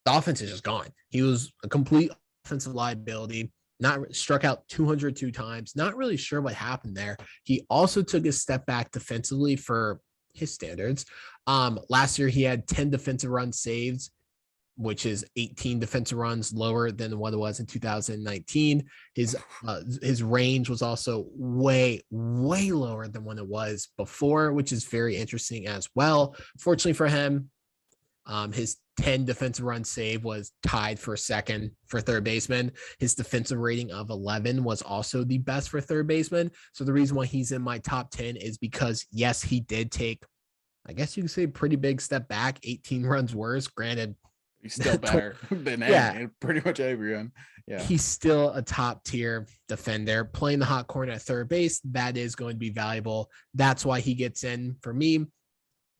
Speaker 3: The offense is just gone. He was a complete offensive liability. Not struck out 202 times. Not really sure what happened there. He also took a step back defensively for his standards. Last year, he had 10 defensive run saves, which is 18 defensive runs lower than what it was in 2019. His range was also way, way lower than when it was before, which is very interesting as well. Fortunately for him, his 10 defensive run save was tied for second for third baseman. His defensive rating of 11 was also the best for third baseman. So the reason why he's in my top 10 is because, yes, he did take, I guess you could say, a pretty big step back, 18 runs worse. Granted,
Speaker 1: he's still better than pretty much everyone. Yeah,
Speaker 3: he's still a top tier defender playing the hot corner at third base. That is going to be valuable. That's why he gets in for me.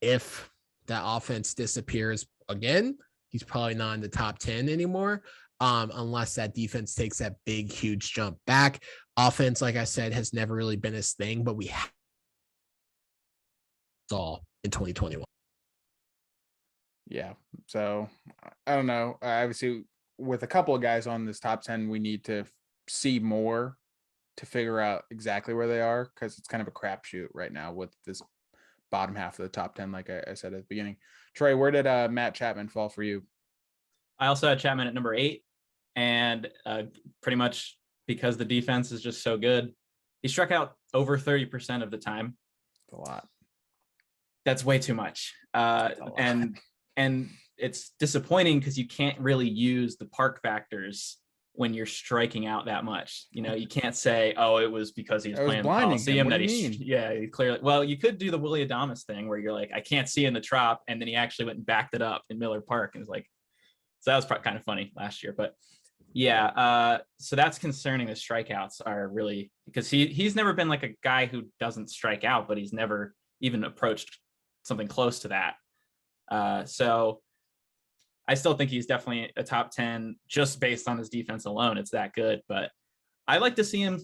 Speaker 3: If that offense disappears again, he's probably not in the top 10 anymore, unless that defense takes that big, huge jump back. Offense, like I said, has never really been his thing, but we have all in 2021.
Speaker 1: Yeah. So I don't know. Obviously, with a couple of guys on this top 10, we need to see more to figure out exactly where they are, because it's kind of a crapshoot right now with this bottom half of the top 10, like I said at the beginning. Trey, where did Matt Chapman fall for you?
Speaker 2: I also had Chapman at number 8, and pretty much because the defense is just so good, he struck out over 30% of the time.
Speaker 1: That's a lot.
Speaker 2: That's way too much. And it's disappointing because you can't really use the park factors when you're striking out that much. You can't say, oh, it was because he was playing the Coliseum that he clearly. Well, you could do the Willie Adames thing where you're like, I can't see in the Trop, and then he actually went and backed it up in Miller Park and was like, so that was kind of funny last year. But yeah, so that's concerning. The strikeouts are really, because he's never been like a guy who doesn't strike out, but he's never even approached something close to that. So I still think he's definitely a top 10 just based on his defense alone. It's that good, but I like to see him,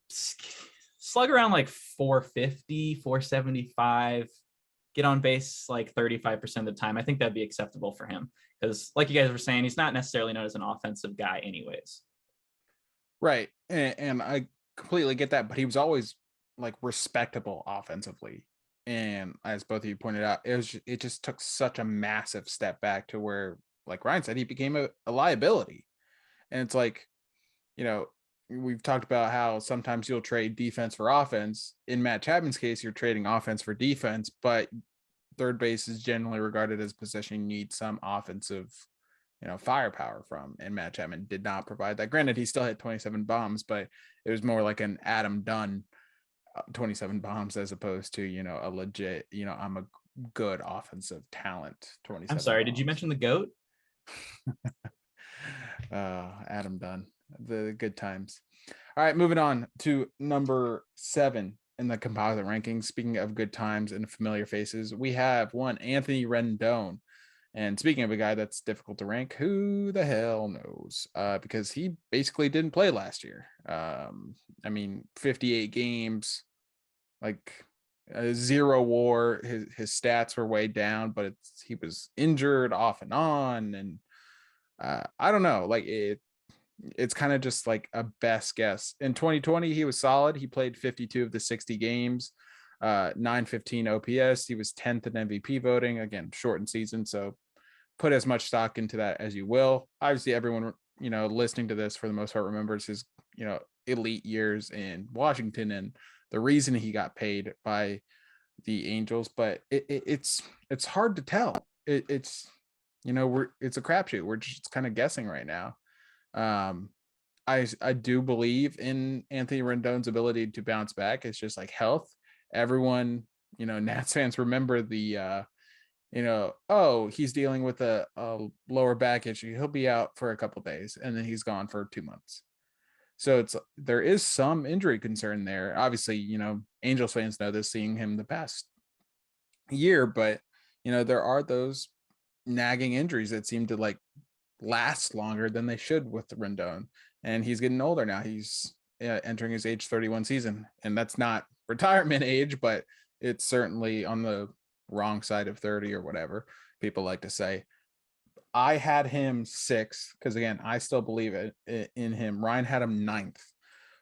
Speaker 2: slug around like 450, 475, get on base like 35% of the time. I think that'd be acceptable for him because, like you guys were saying, he's not necessarily known as an offensive guy anyways.
Speaker 1: Right. And I completely get that, but he was always like respectable offensively. And as both of you pointed out, it just took such a massive step back to where, like Ryan said, he became a liability. And it's like, we've talked about how sometimes you'll trade defense for offense. In Matt Chapman's case, you're trading offense for defense, but third base is generally regarded as a position you need some offensive, firepower from. And Matt Chapman did not provide that. Granted, he still hit 27 bombs, but it was more like an Adam Dunn 27 bombs as opposed to, a legit, I'm a good offensive talent 27.
Speaker 2: I'm sorry,
Speaker 1: bombs.
Speaker 2: did you mention the GOAT?
Speaker 1: Adam Dunn, the good times. All right, moving on to number 7 in the composite rankings. Speaking of good times and familiar faces, we have one Anthony Rendon. And speaking of a guy that's difficult to rank, who the hell knows? Because he basically didn't play last year. 58 games, like 0 WAR. His stats were way down, but he was injured off and on, and I don't know. Like it's kind of just like a best guess. In 2020, he was solid. He played 52 of the 60 games, 915 OPS. He was 10th in MVP voting. Again, shortened season, so put as much stock into that as you will. Obviously, everyone listening to this for the most part remembers his elite years in Washington and the reason he got paid by the Angels. But it's hard to tell. It's a crapshoot. We're just kind of guessing right now. I do believe in Anthony Rendon's ability to bounce back. It's just like health. Everyone, Nats fans remember the he's dealing with a lower back issue. He'll be out for a couple days and then he's gone for 2 months. So there is some injury concern there. Obviously, Angels fans know this, seeing him the past year, but there are those nagging injuries that seem to like last longer than they should with Rendon. And he's getting older now. He's entering his age 31 season, and that's not retirement age, but it's certainly on the wrong side of 30 or whatever people like to say. I had him 6 because, again, I still believe it in him. Ryan had him 9th.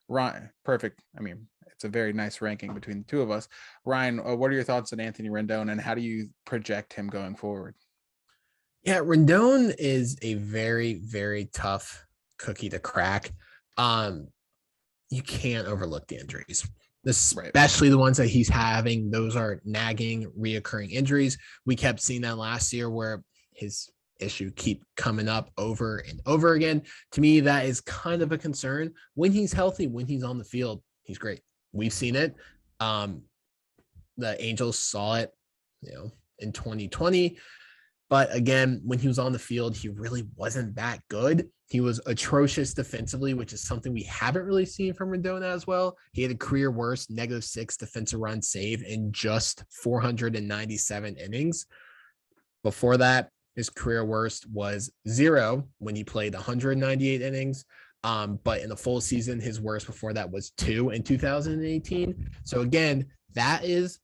Speaker 1: Ryan, perfect. I mean, it's a very nice ranking between the two of us. Ryan, what are your thoughts on Anthony Rendon, and how do you project him going forward?
Speaker 3: Yeah, Rendon is a very, very tough cookie to crack. You can't overlook the injuries, especially the ones that he's having. Those are nagging, reoccurring injuries. We kept seeing that last year where his issue keep coming up over and over again. To me, that is kind of a concern. When he's healthy, when he's on the field, he's great. We've seen it. The Angels saw it, in 2020. But again, when he was on the field, he really wasn't that good. He was atrocious defensively, which is something we haven't really seen from Rendon as well. He had a career worst -6 defensive run save in just 497 innings. Before that, his career worst was 0 when he played 198 innings. But in the full season, his worst before that was 2 in 2018. So again, that is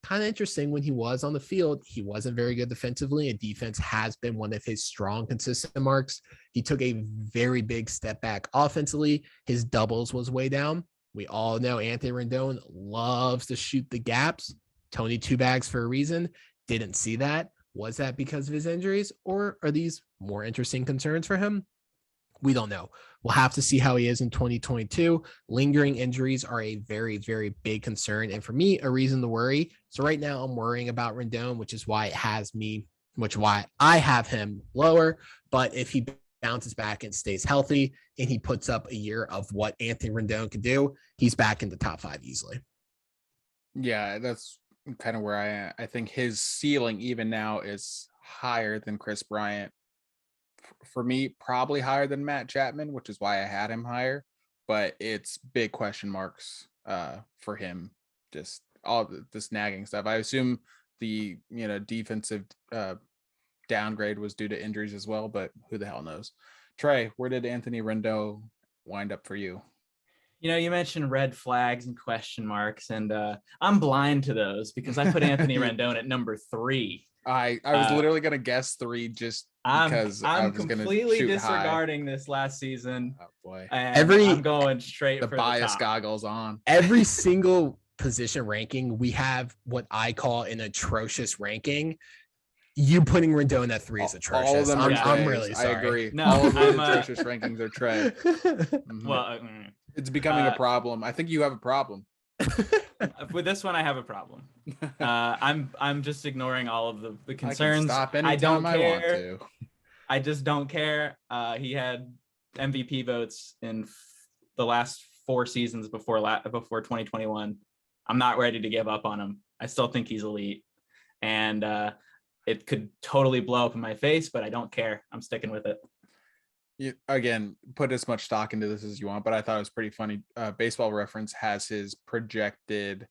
Speaker 3: kind of interesting. When he was on the field, he wasn't very good defensively, and defense has been one of his strong, consistent marks. He took a very big step back offensively. His doubles was way down. We all know Anthony Rendon loves to shoot the gaps. Tony 2 bags for a reason. Didn't see that. Was that because of his injuries, or are these more interesting concerns for him? We don't know. We'll have to see how he is in 2022. Lingering injuries are a very, very big concern, and for me, a reason to worry. So right now I'm worrying about Rendon, which is why I have him lower. But if he bounces back and stays healthy and he puts up a year of what Anthony Rendon can do, he's back in the top 5 easily.
Speaker 1: Yeah, that's kind of where I think his ceiling even now is higher than Chris Bryant. For me, probably higher than Matt Chapman, which is why I had him higher, but it's big question marks for him. Just all this nagging stuff. I assume the defensive downgrade was due to injuries as well, but who the hell knows? Trey, where did Anthony Rendon wind up for you?
Speaker 2: You mentioned red flags and question marks, and I'm blind to those because I put Anthony Rendon at number 3.
Speaker 1: I was literally gonna guess 3 just because
Speaker 2: I'm completely disregarding this last season.
Speaker 1: Oh boy!
Speaker 2: I'm going straight
Speaker 1: the
Speaker 2: for
Speaker 1: bias
Speaker 2: the top.
Speaker 1: goggles on.
Speaker 3: Every single position ranking, we have what I call an atrocious ranking. You putting Rendon at 3 is atrocious.
Speaker 1: All of them are
Speaker 3: I'm
Speaker 1: Treys.
Speaker 3: really sorry.
Speaker 1: I agree.
Speaker 2: No,
Speaker 1: all of the
Speaker 2: I'm,
Speaker 1: atrocious rankings are Trey. Mhm.
Speaker 2: Well,
Speaker 1: It's becoming a problem. I think you have a problem.
Speaker 2: with this one, I have a problem. I'm just ignoring all of the concerns.
Speaker 1: I can stop
Speaker 2: I don't
Speaker 1: anytime I want
Speaker 2: care.
Speaker 1: to.
Speaker 2: I just don't care. He had MVP votes in the last 4 seasons before 2021. I'm not ready to give up on him. I still think he's elite, and it could totally blow up in my face, but I don't care. I'm sticking with it.
Speaker 1: You, again, put as much stock into this as you want, but I thought it was pretty funny. Baseball Reference has his projected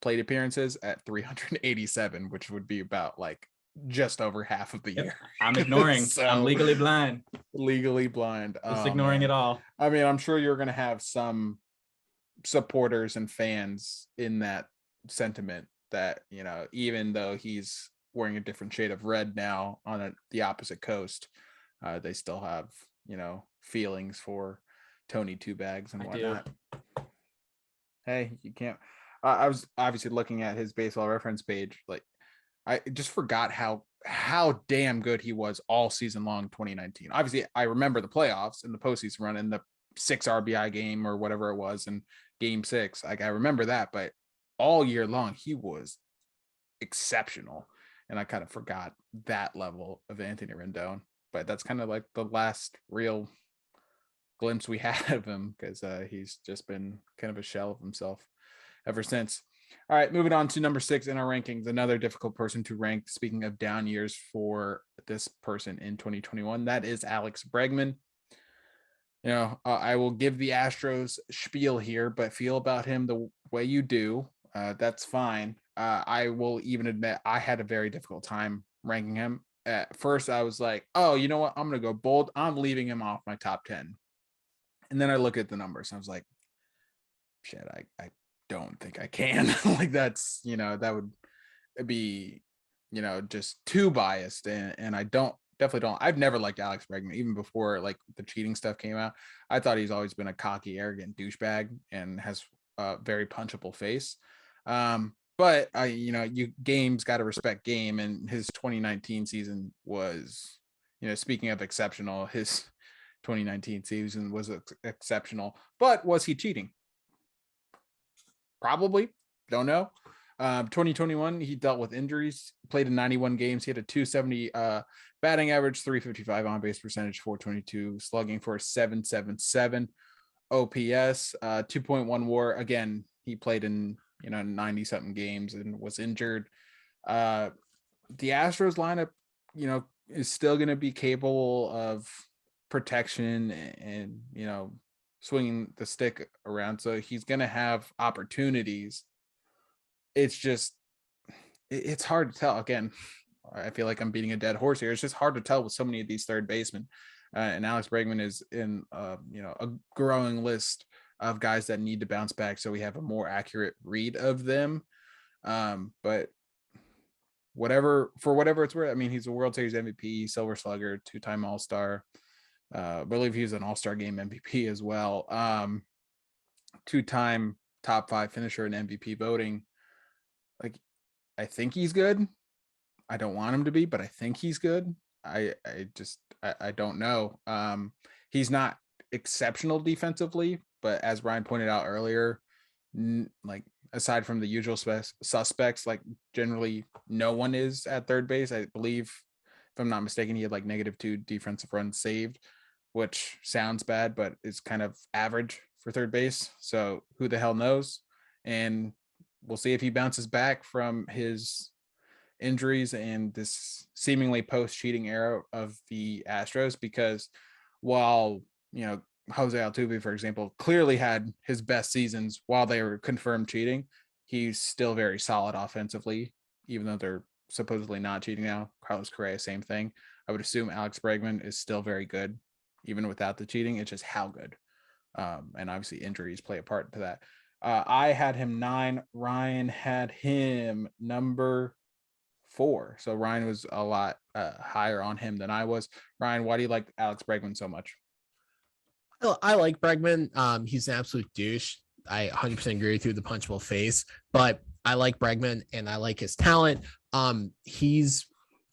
Speaker 1: plate appearances at 387, which would be about like just over half of the year.
Speaker 2: I'm ignoring.
Speaker 1: So,
Speaker 2: I'm legally blind.
Speaker 1: Legally blind.
Speaker 2: Just ignoring it all.
Speaker 1: I mean, I'm sure you're going to have some supporters and fans in that sentiment that, you know, even though he's wearing a different shade of red now on the opposite coast, they still have, you know, feelings for Tony Two Bags and whatnot. Hey, you can't. I was obviously looking at his Baseball Reference page. Like, I just forgot how damn good he was all season long 2019. Obviously, I remember the playoffs and the postseason run and the 6 RBI game or whatever it was in game 6. Like, I remember that, but all year long he was exceptional. And I kind of forgot that level of Anthony Rendon. But that's kind of like the last real glimpse we had of him, because he's just been kind of a shell of himself ever since. All right, moving on to number 6 in our rankings, another difficult person to rank. Speaking of down years for this person in 2021, that is Alex Bregman. You know, I will give the Astros spiel here, but feel about him the way you do. That's fine. I will even admit I had a very difficult time ranking him. At first, I was like, oh, you know what? I'm going to go bold. I'm leaving him off my top 10. And then I look at the numbers and I was like, shit, I don't think I can. Like, that's, you know, that would be, you know, just too biased. And I definitely don't. I've never liked Alex Bregman, even before like the cheating stuff came out. I thought he's always been a cocky, arrogant douchebag and has a very punchable face. But you know, game's got to respect game, and his 2019 season was, you know, speaking of exceptional, his 2019 season was exceptional. But was he cheating? Probably. Don't know. 2021, he dealt with injuries, played in 91 games. He had a 270 batting average, 355 on base percentage, 422 slugging for a 777 OPS, 2.1 WAR. Again, he played in, you know, 90 something games and was injured. The Astros lineup, you know, is still going to be capable of protection and, you know, swinging the stick around. So he's going to have opportunities. It's just, it's hard to tell. Again, I feel like I'm beating a dead horse here. It's just hard to tell with so many of these third basemen. And Alex Bregman is in, you know, a growing list of guys that need to bounce back, so we have a more accurate read of them. But for whatever it's worth, I mean, he's a World Series MVP, Silver Slugger, 2-time All-Star. I believe he's an All-Star Game MVP as well. 2-time top 5 finisher in MVP voting. Like, I think he's good. I don't want him to be, but I think he's good. I don't know. He's not exceptional defensively, but as Brian pointed out earlier, like, aside from the usual suspects, like, generally no one is at third base. I believe, if I'm not mistaken, he had like -2 defensive runs saved, which sounds bad, but it's kind of average for third base. So who the hell knows? And we'll see if he bounces back from his injuries and this seemingly post-cheating era of the Astros, because while, you know, Jose Altuve, for example, clearly had his best seasons while they were confirmed cheating, he's still very solid offensively, even though they're supposedly not cheating now. Carlos Correa, same thing. I would assume Alex Bregman is still very good, even without the cheating. It's just how good. And obviously injuries play a part to that. I had him 9. Ryan had him number 4. So Ryan was a lot higher on him than I was. Ryan, why do you like Alex Bregman so much?
Speaker 3: I like Bregman. He's an absolute douche. I 100% agree with you, the punchable face, but I like Bregman and I like his talent. He's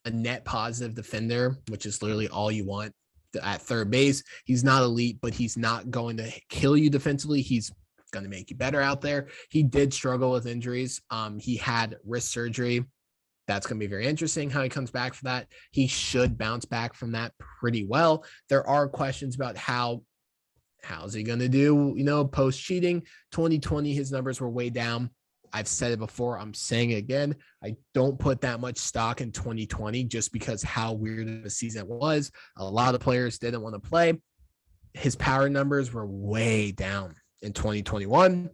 Speaker 3: a net positive defender, which is literally all you want at third base. He's not elite, but he's not going to kill you defensively. He's going to make you better out there. He did struggle with injuries. He had wrist surgery. That's going to be very interesting how he comes back from that. He should bounce back from that pretty well. There are questions about how's he going to do, post cheating. 2020, his numbers were way down. I've said it before. I'm saying it again. I don't put that much stock in 2020 just because how weird of a season it was. A lot of players didn't want to play. His power numbers were way down in 2021.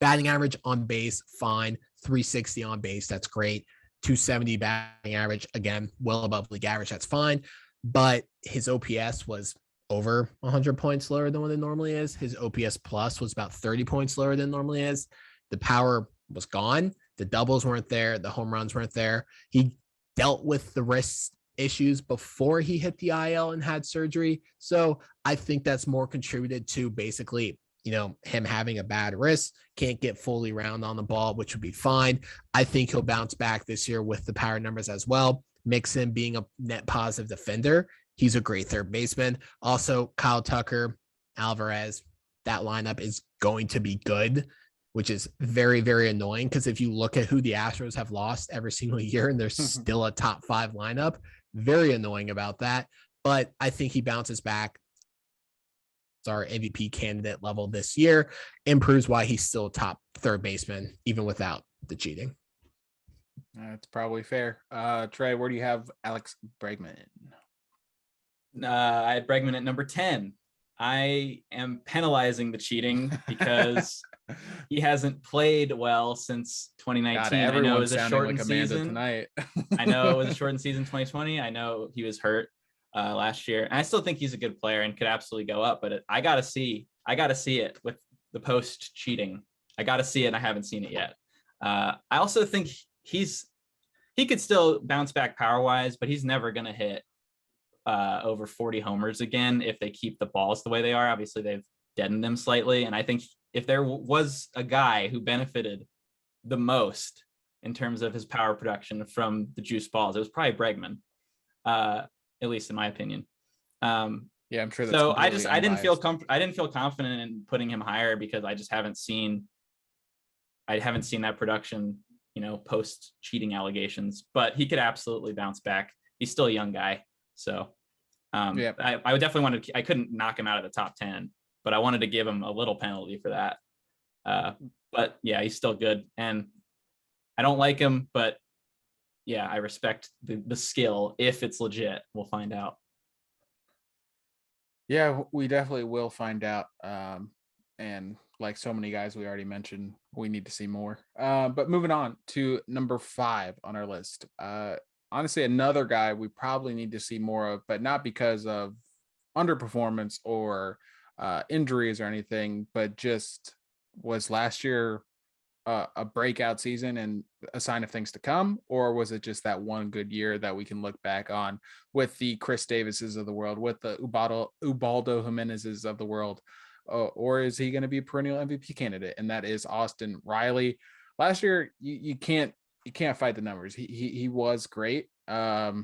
Speaker 3: Batting average on base, fine. 360 on base, that's great. 270 batting average, again, well above league average, that's fine. But his OPS was over 100 points lower than what it normally is. His OPS plus was about 30 points lower than it normally is. The power was gone. The doubles weren't there. The home runs weren't there. He dealt with the wrist issues before he hit the IL and had surgery. So I think that's more contributed to basically, him having a bad wrist, can't get fully round on the ball, which would be fine. I think he'll bounce back this year with the power numbers as well. Mixon being a net positive defender. He's a great third baseman. Also, Kyle Tucker, Alvarez, that lineup is going to be good, which is very, very annoying because if you look at who the Astros have lost every single year and there's still a top 5 lineup, very annoying about that. But I think he bounces back. It's our MVP candidate level this year, and proves why he's still top third baseman, even without the cheating.
Speaker 1: That's probably fair. Trey, where do you have Alex Bregman?
Speaker 2: I had Bregman at number 10. I am penalizing the cheating because he hasn't played well since 2019.
Speaker 1: God,
Speaker 2: I know it was a
Speaker 1: sounding
Speaker 2: shortened
Speaker 1: like Amanda
Speaker 2: season
Speaker 1: tonight.
Speaker 2: I know it was a shortened season 2020. I know he was hurt last year. And I still think he's a good player and could absolutely go up, but I got to see it with the post cheating. I got to see it. And I haven't seen it yet. I also think he could still bounce back power wise, but he's never going to hit over 40 homers again if they keep the balls the way they are. Obviously, they've deadened them slightly. And I think if there was a guy who benefited the most in terms of his power production from the juice balls, it was probably Bregman, at least in my opinion.
Speaker 1: Yeah, I'm sure. That's
Speaker 2: so I didn't feel confident in putting him higher because I just haven't seen that production, post cheating allegations. But he could absolutely bounce back. He's still a young guy, so
Speaker 1: yeah.
Speaker 2: I would definitely want to. I couldn't knock him out of the top 10, but I wanted to give him a little penalty for that. But yeah, he's still good, and I don't like him, but yeah, I respect the skill. If it's legit, we'll find out.
Speaker 1: Yeah, we definitely will find out. And like so many guys we already mentioned, we need to see more. But moving on to number 5 on our list. Honestly, another guy we probably need to see more of, but not because of underperformance or injuries or anything, but just was last year a breakout season and a sign of things to come, or was it just that one good year that we can look back on with the Chris Davises of the world, with the Ubaldo Jimenezes of the world, or is he going to be a perennial MVP candidate? And that is Austin Riley. Last year, you can't fight the numbers. He was great. 33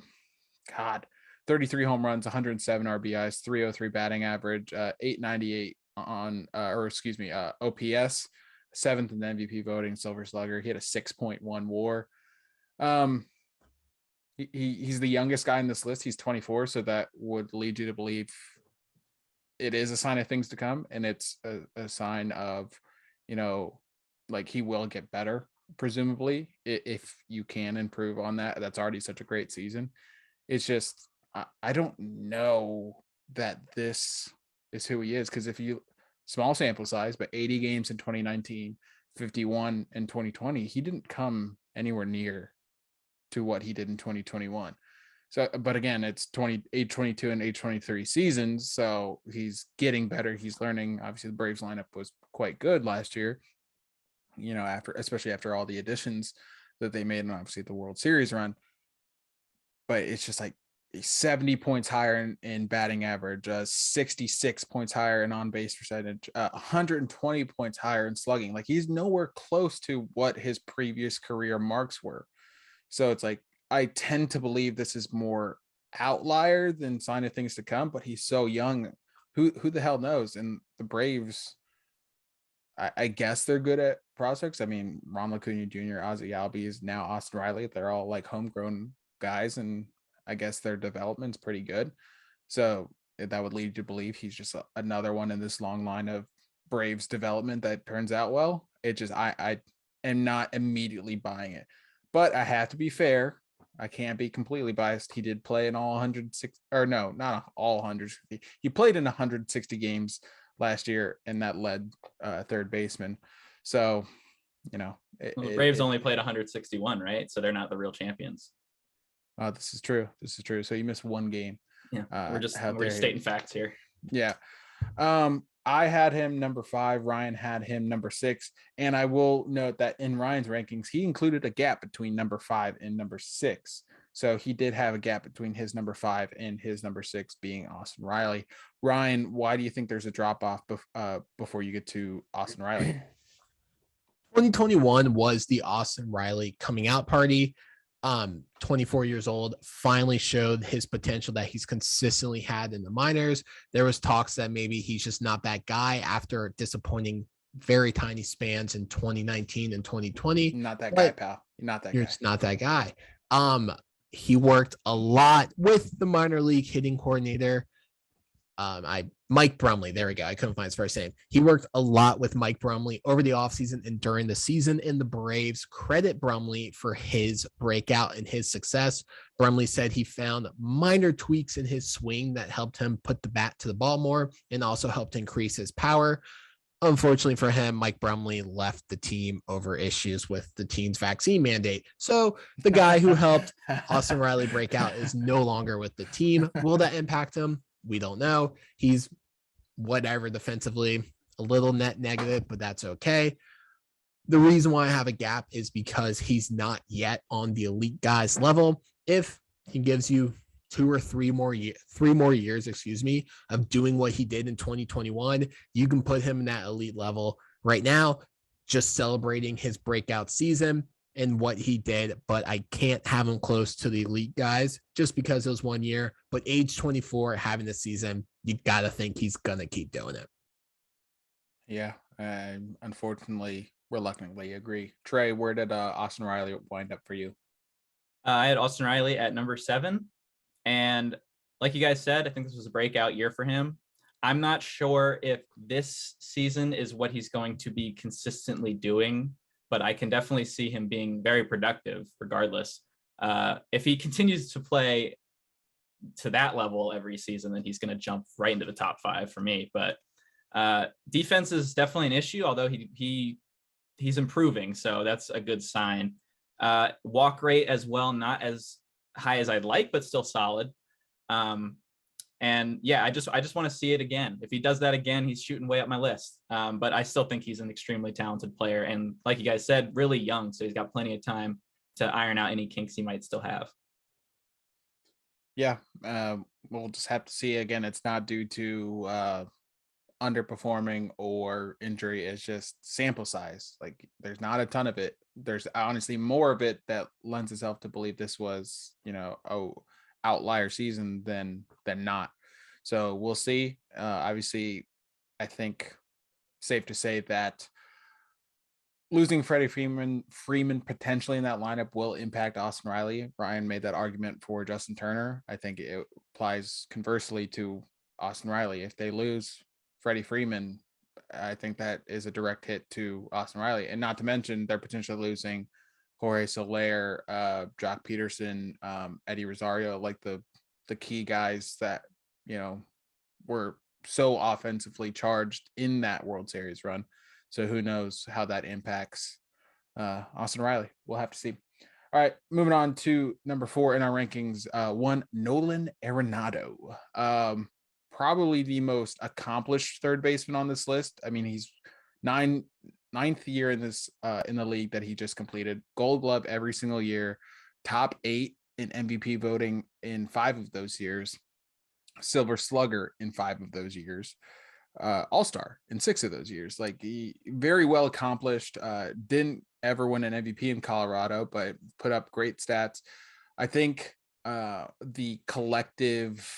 Speaker 1: home runs, 107 RBIs, 303 batting average, 898 on OPS. 7th in the MVP voting, Silver Slugger. He had a 6.1 WAR. He's the youngest guy in this list. He's 24, so that would lead you to believe it is a sign of things to come, and it's a sign of, like he will get better, presumably, if you can improve on that. That's already such a great season. It's just I don't know that this is who he is, because if you small sample size, but 80 games in 2019, 51 in 2020. He didn't come anywhere near to what he did in 2021. So, but again, it's 822 and 823 seasons. So he's getting better. He's learning. Obviously, the Braves lineup was quite good last year, especially after all the additions that they made, and obviously the World Series run. But it's just like 70 points higher in batting average, 66 points higher in on-base percentage, 120 points higher in slugging. Like, he's nowhere close to what his previous career marks were. So it's like, I tend to believe this is more outlier than sign of things to come, but he's so young. Who the hell knows? And the Braves, I guess they're good at prospects. I mean, Ron Acuna Jr., Ozzie Albies, now Austin Riley. They're all like homegrown guys, and I guess their development's pretty good. So that would lead you to believe he's just another one in this long line of Braves development that turns out well. It just, I am not immediately buying it, but I have to be fair. I can't be completely biased. He did play in all 160, or no, not all 160. He played in 160 games last year, and that led third baseman. So,
Speaker 2: the Braves only played 161, right? So they're not the real champions.
Speaker 1: This is true. So you missed one game.
Speaker 2: Yeah, we're just stating facts here.
Speaker 1: Yeah. I had him number 5. Ryan had him number 6. And I will note that in Ryan's rankings, he included a gap between number 5 and number 6. So he did have a gap between his number 5 and his number 6 being Austin Riley. Ryan, why do you think there's a drop off before you get to Austin Riley?
Speaker 3: 2021 was the Austin Riley coming out party. 24 years old, finally showed his potential that he's consistently had in the minors. There was talks that maybe he's just not that guy after disappointing very tiny spans in 2019 and 2020.
Speaker 1: Not that guy, pal. Not that guy.
Speaker 3: You're just not that guy. He worked a lot with the minor league hitting coordinator. Mike Brumley. There we go. I couldn't find his first name. He worked a lot with Mike Brumley over the offseason and during the season, and the Braves credit Brumley for his breakout and his success. Brumley said he found minor tweaks in his swing that helped him put the bat to the ball more and also helped increase his power. Unfortunately for him, Mike Brumley left the team over issues with the team's vaccine mandate. So the guy who helped Austin Riley break out is no longer with the team. Will that impact him? We don't know. He's whatever defensively, a little net negative, but that's okay. The reason why I have a gap is because he's not yet on the elite guys level. If he gives you 2 or 3 more years, of doing what he did in 2021, you can put him in that elite level right now, just celebrating his breakout season and what he did, but I can't have him close to the elite guys just because it was 1 year. But age 24, having the season, you got to think he's going to keep doing it.
Speaker 1: Yeah, unfortunately, reluctantly agree. Trey, where did Austin Riley wind up for you?
Speaker 2: I had Austin Riley at number 7. And like you guys said, I think this was a breakout year for him. I'm not sure if this season is what he's going to be consistently doing, but I can definitely see him being very productive regardless. If he continues to play to that level every season, then he's going to jump right into the top 5 for me. But defense is definitely an issue, although he's improving. So that's a good sign. Walk rate as well, not as high as I'd like, but still solid. And yeah, I just want to see it again. If he does that again, he's shooting way up my list. But I still think he's an extremely talented player. And like you guys said, really young. So he's got plenty of time to iron out any kinks he might still have.
Speaker 1: Yeah. We'll just have to see. Again, it's not due to underperforming or injury. It's just sample size. Like, there's not a ton of it. There's honestly more of it that lends itself to believe this was, outlier season than not. So we'll see. Obviously, I think safe to say that losing Freddie Freeman potentially in that lineup will impact Austin Riley. Brian made that argument for Justin Turner. I think it applies conversely to Austin Riley. If they lose Freddie Freeman, I think that is a direct hit to Austin Riley. And not to mention they're potentially losing Jorge Soler, Jock Peterson, Eddie Rosario, like the key guys that, were so offensively charged in that World Series run. So who knows how that impacts Austin Riley. We'll have to see. All right, moving on to number 4 in our rankings. One, Nolan Arenado. Probably the most accomplished third baseman on this list. I mean, he's ninth year in this in the league that he just completed. Gold Glove every single year, top 8 in MVP voting in 5 of those years, Silver Slugger in 5 of those years, All-Star in 6 of those years. Like, he very well accomplished. Didn't ever win an MVP in Colorado, but put up great stats. I think the collective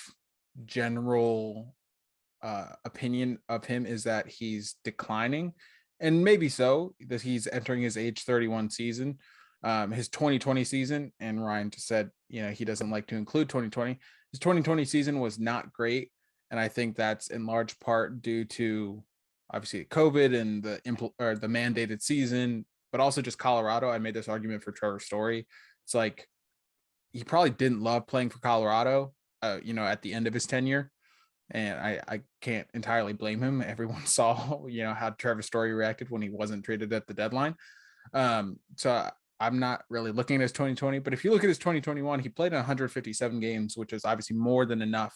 Speaker 1: general opinion of him is that he's declining, and maybe so, that he's entering his age 31 season. His 2020 season, and Ryan just said, he doesn't like to include 2020. His 2020 season was not great, and I think that's in large part due to obviously COVID and the mandated season, but also just Colorado. I made this argument for Trevor Story. It's like, he probably didn't love playing for Colorado, at the end of his tenure. And I can't entirely blame him. Everyone saw, how Trevor Story reacted when he wasn't traded at the deadline. So I'm not really looking at his 2020, but if you look at his 2021, he played in 157 games, which is obviously more than enough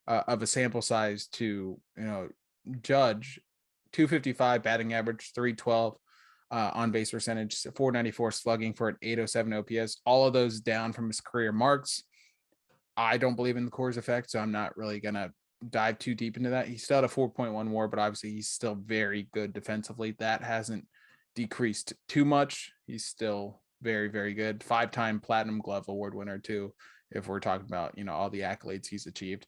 Speaker 1: of a sample size to, judge. 255 batting average, 312 on base percentage, 494 slugging for an 807 OPS. All of those down from his career marks. I don't believe in the Coors effect, so I'm not really gonna dive too deep into that. He still had a 4.1 WAR, but obviously he's still very good defensively. That hasn't decreased too much. He's still very, very good. 5-time Platinum Glove Award winner too, if we're talking about, all the accolades he's achieved.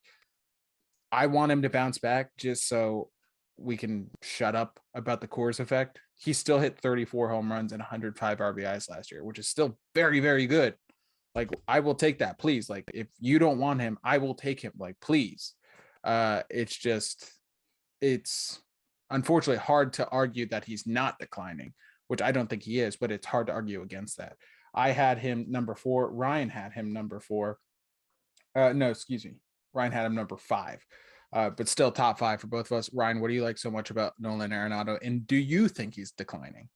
Speaker 1: I want him to bounce back just so we can shut up about the Coors effect. He still hit 34 home runs and 105 RBIs last year, which is still very, very good. Like, I will take that, please. Like, if you don't want him, I will take him. Like, please. It's unfortunately hard to argue that he's not declining, which I don't think he is, but it's hard to argue against that. I had him number 4. Ryan had him number 4. No, excuse me. Ryan had him number 5, but still top 5 for both of us. Ryan, what do you like so much about Nolan Arenado, and do you think he's declining?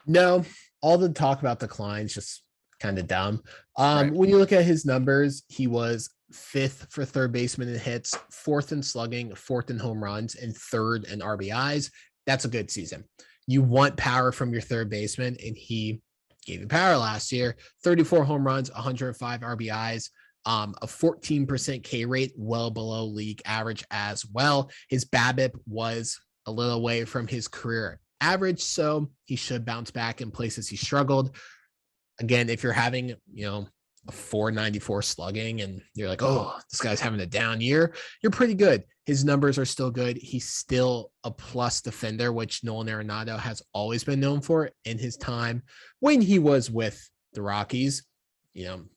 Speaker 3: No, all the talk about declines just kind of dumb.
Speaker 1: Right.
Speaker 3: When you look at his numbers, he was 5th for third baseman in hits, 4th in slugging, 4th in home runs, and 3rd in RBIs. That's a good season. You want power from your third baseman, and he gave you power last year. 34 home runs, 105 RBIs, a 14% K rate, well below league average as well. His BABIP was a little away from his career average, so he should bounce back in places he struggled. Again, if you're having, a 494 slugging and you're like, oh, this guy's having a down year, you're pretty good. His numbers are still good. He's still a plus defender, which Nolan Arenado has always been known for in his time when he was with the Rockies.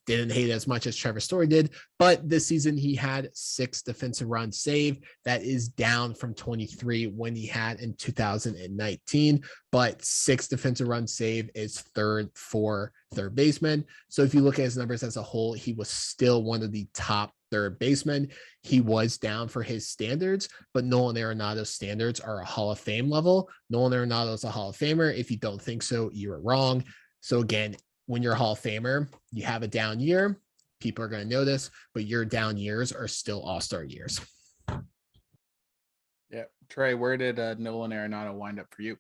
Speaker 3: Didn't hate as much as Trevor Story did, but this season he had 6 defensive runs saved. That is down from 23 when he had in 2019, but 6 defensive runs saved is 3rd for third baseman. So if you look at his numbers as a whole, he was still one of the top third basemen. He was down for his standards, but Nolan Arenado's standards are a Hall of Fame level. Nolan Arenado is a Hall of Famer. If you don't think so, you're wrong. So again, when you're a Hall of Famer, you have a down year, people are going to notice, but your down years are still all-star years.
Speaker 1: Yeah. Trey, where did Nolan Arenado wind up for you?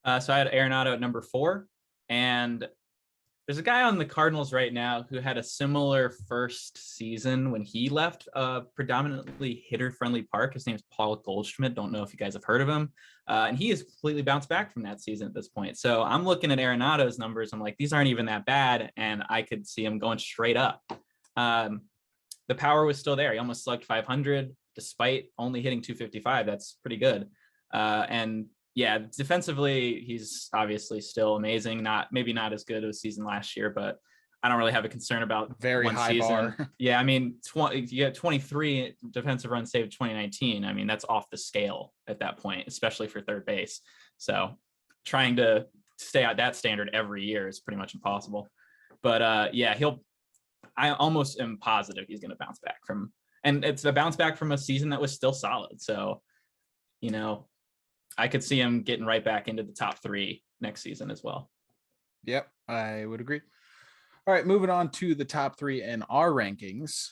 Speaker 2: So I had Arenado at number 4, and there's a guy on the Cardinals right now who had a similar first season when he left a predominantly hitter-friendly park. His name's Paul Goldschmidt. Don't know if you guys have heard of him. And he has completely bounced back from that season at this point. So I'm looking at Arenado's numbers. I'm like, these aren't even that bad. And I could see him going straight up. The power was still there. He almost slugged 500 despite only hitting 255. That's pretty good. And yeah, defensively, he's obviously still amazing. Maybe not as good as season last year, but I don't really have a concern about
Speaker 1: very
Speaker 2: one
Speaker 1: high
Speaker 2: season.
Speaker 1: bar.
Speaker 2: Yeah, I mean, you got 23 defensive runs saved 2019. I mean, that's off the scale at that point, especially for third base. So trying to stay at that standard every year is pretty much impossible. But yeah, I almost am positive he's going to bounce back from, and it's a bounce back from a season that was still solid. So, I could see him getting right back into the top 3 next season as well.
Speaker 1: Yep, I would agree. All right, moving on to the top 3 in our rankings.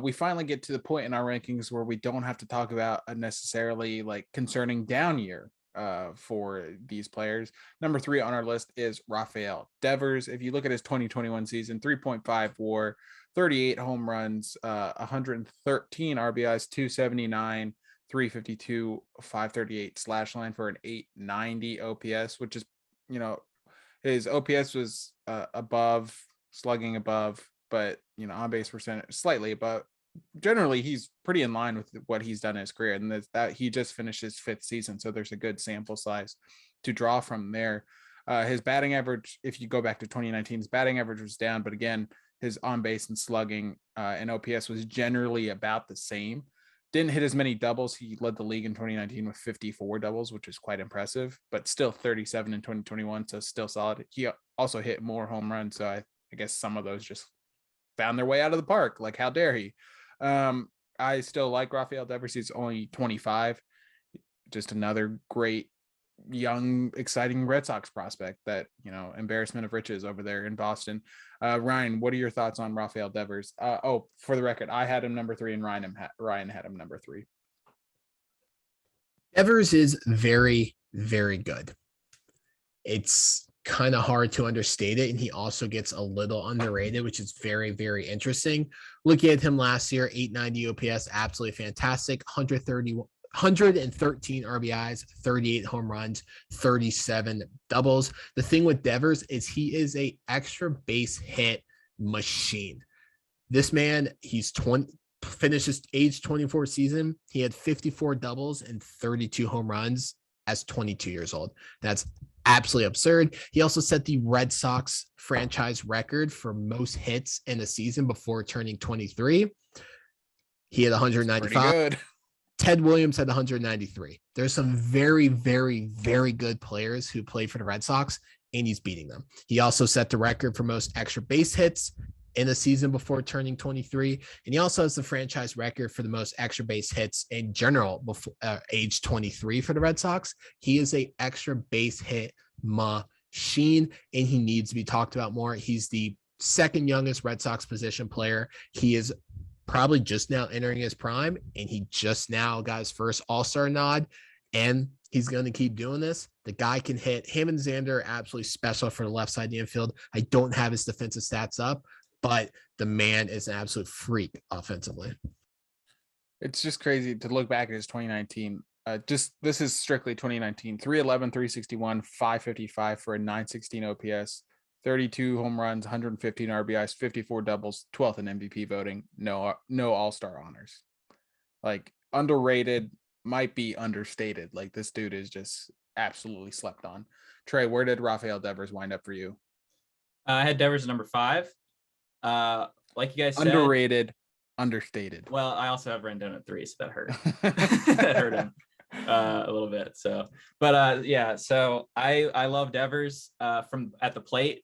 Speaker 1: We finally get to the point in our rankings where we don't have to talk about a necessarily like concerning down year for these players. Number 3 on our list is Rafael Devers. If you look at his 2021 season, 3.5 WAR, 38 home runs, 113 RBIs, 279, 352, 538 slash line for an 890 OPS, which is, you know, his OPS was above, slugging above, but, you know, on base percentage slightly above. Generally, he's pretty in line with what he's done in his career, and that he just finished his 5th season, so there's a good sample size to draw from there. His batting average, if you go back to 2019, his batting average was down, but again, his on base and slugging and OPS was generally about the same. Didn't hit as many doubles. He led the league in 2019 with 54 doubles, which is quite impressive, but still 37 in 2021, so still solid. He also hit more home runs, so I guess some of those just found their way out of the park. Like, how dare he? I still like Rafael Devers. He's only 25. Just another great, young, exciting Red Sox prospect that, you know, embarrassment of riches over there in Boston. Ryan, what are your thoughts on Rafael Devers? For the record, I had him number 3 and Ryan had him number 3.
Speaker 3: Devers is very, very good. It's kind of hard to understate it, and he also gets a little underrated, which is very, very interesting. Looking at him last year, 890 OPS, absolutely fantastic. 113 RBIs, 38 home runs, 37 doubles. The thing with Devers is he is a extra base hit machine. This man, he's finished his age 24 season. He had 54 doubles and 32 home runs as 22 years old. That's absolutely absurd. He also set the Red Sox franchise record for most hits in a season before turning 23. He had 195. Ted Williams had 193. There's some very, very, very good players who play for the Red Sox, and he's beating them. He also set the record for most extra base hits in a season before turning 23. And he also has the franchise record for the most extra base hits in general before age 23 for the Red Sox. He is a extra base hit machine, and he needs to be talked about more. He's the 2nd youngest Red Sox position player. He is probably just now entering his prime, and he just now got his first All-Star nod, and he's going to keep doing this. The guy can hit. Him and Xander are absolutely special for the left side of the infield. I don't have his defensive stats up, but the man is an absolute freak offensively.
Speaker 1: It's just crazy to look back at his 2019. This is strictly 2019. 311, 361, 555 for a 916 OPS, 32 home runs, 115 RBIs, 54 doubles, 12th in MVP voting. No All-Star honors. Like, underrated might be understated. Like, this dude is just absolutely slept on. Trey, where did Rafael Devers wind up for you?
Speaker 2: I had Devers at number 5. Like you guys said,
Speaker 1: underrated, understated.
Speaker 2: Well, I also have Rendon at 3, so that hurt. That hurt him a little bit. So, but yeah. So I love Devers from at the plate.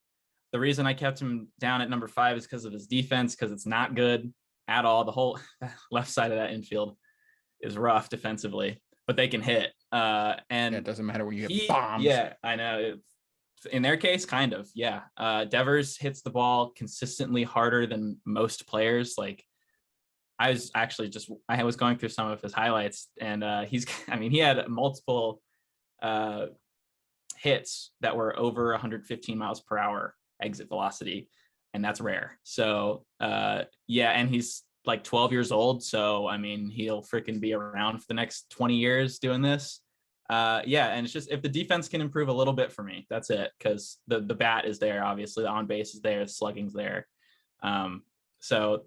Speaker 2: The reason I kept him down at number 5 is because of his defense, because it's not good at all. The whole left side of that infield is rough defensively, but they can hit. And
Speaker 1: yeah, it doesn't matter when you hit bombs.
Speaker 2: Yeah, I know. In their case, kind of, yeah. Devers hits the ball consistently harder than most players. Like, I was going through some of his highlights, and he had multiple hits that were over 115 miles per hour exit velocity, and that's rare. So yeah, and he's like 12 years old, so I mean, he'll freaking be around for the next 20 years doing this. Yeah, and it's just, if the defense can improve a little bit for me, that's it, because the bat is there, obviously the on base is there, the slugging's there. So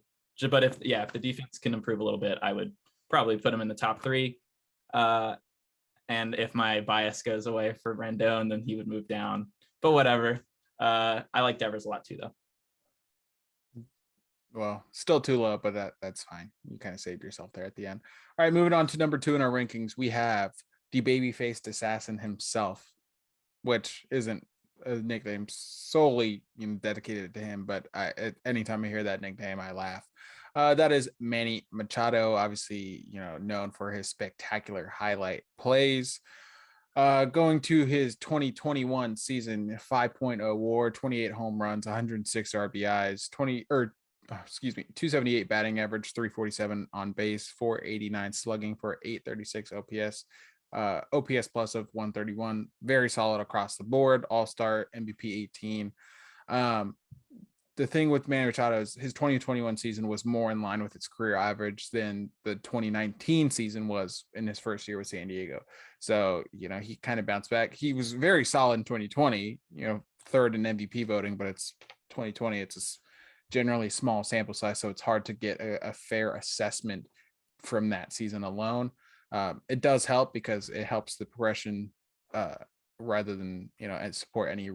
Speaker 2: but if the defense can improve a little bit, I would probably put him in the top 3. And if my bias goes away for Rendon, then he would move down, but whatever. I like Devers a lot too, though.
Speaker 1: Well, still too low, but that's fine. You kind of saved yourself there at the end. All right, moving on to number 2 in our rankings, we have the baby-faced assassin himself, which isn't a nickname solely dedicated to him, but anytime I hear that nickname, I laugh. That is Manny Machado, obviously, known for his spectacular highlight plays. Going to his 2021 season, 5.0 WAR, 28 home runs, 106 RBIs, 278 batting average, 347 on base, 489 slugging for 836 OPS, OPS plus of 131, very solid across the board, all-star, MVP 18. The thing with Manny Machado is his 2021 season was more in line with his career average than the 2019 season was in his first year with San Diego. So, he kind of bounced back. He was very solid in 2020, third in MVP voting, but it's 2020. It's a generally small sample size, so it's hard to get a fair assessment from that season alone. It does help because it helps the progression rather than, and support any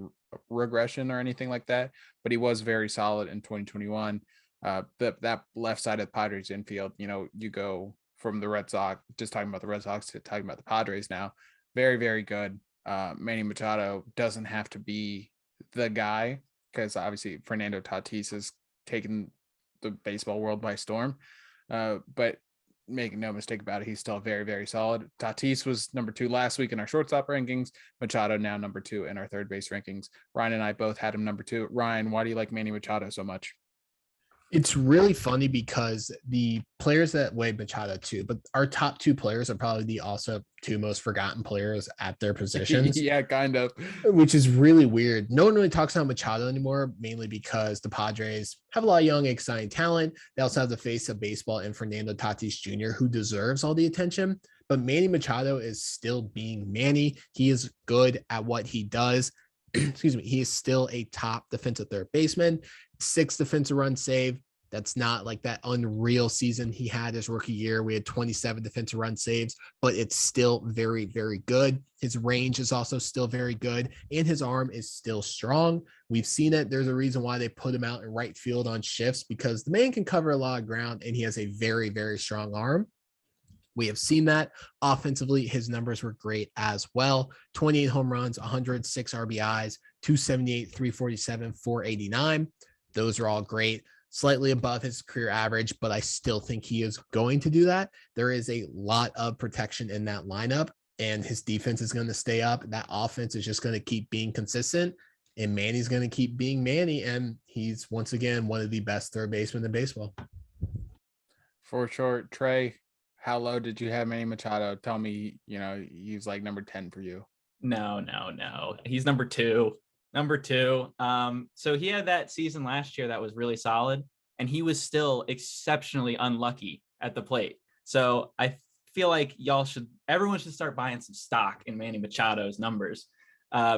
Speaker 1: regression or anything like that. But he was very solid in 2021. That left side of the Padres infield, you go from the Red Sox, just talking about the Red Sox, to talking about the Padres now. Very, very good. Manny Machado doesn't have to be the guy, because obviously Fernando Tatis has taken the baseball world by storm. But make no mistake about it, he's still very, very solid. Tatis was number 2 last week in our shortstop rankings. Machado now number 2 in our third base rankings. Ryan and I both had him number 2. Ryan, why do you like Manny Machado so much?
Speaker 3: It's really funny because the players that weighed Machado too, but our top 2 players are probably the also 2 most forgotten players at their positions.
Speaker 1: Yeah, kind of.
Speaker 3: Which is really weird. No one really talks about Machado anymore, mainly because the Padres have a lot of young, exciting talent. They also have the face of baseball in Fernando Tatis Jr., who deserves all the attention. But Manny Machado is still being Manny. He is good at what he does. Excuse me. He is still a top defensive third baseman. 6 defensive runs saved. That's not like that unreal season he had his rookie year. We had 27 defensive run saves, but it's still very, very good. His range is also still very good, and his arm is still strong. We've seen it. There's a reason why they put him out in right field on shifts, because the man can cover a lot of ground, and he has a very, very strong arm. We have seen that. Offensively, his numbers were great as well. 28 home runs, 106 RBIs, 278, 347, 489. Those are all great. Slightly above his career average, but I still think he is going to do that. There is a lot of protection in that lineup, and his defense is going to stay up. That offense is just going to keep being consistent, and Manny's going to keep being Manny, and he's once again one of the best third basemen in baseball.
Speaker 2: For sure. Trey, how low did you have Manny Machado? Tell me, he's like number 10 for you. No. He's number 2. So he had that season last year that was really solid, and he was still exceptionally unlucky at the plate. So I feel like everyone should start buying some stock in Manny Machado's numbers,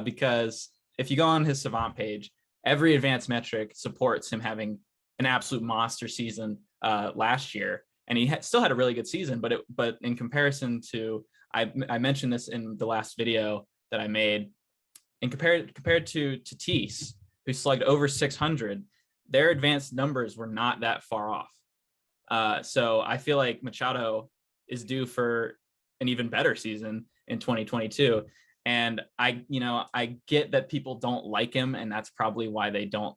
Speaker 2: because if you go on his Savant page, every advanced metric supports him having an absolute monster season last year, and he still had a really good season. But in comparison to, I mentioned this in the last video that I made. And compared to Tatis, who slugged over 600, their advanced numbers were not that far off. So I feel like Machado is due for an even better season in 2022. And I get that people don't like him, and that's probably why they don't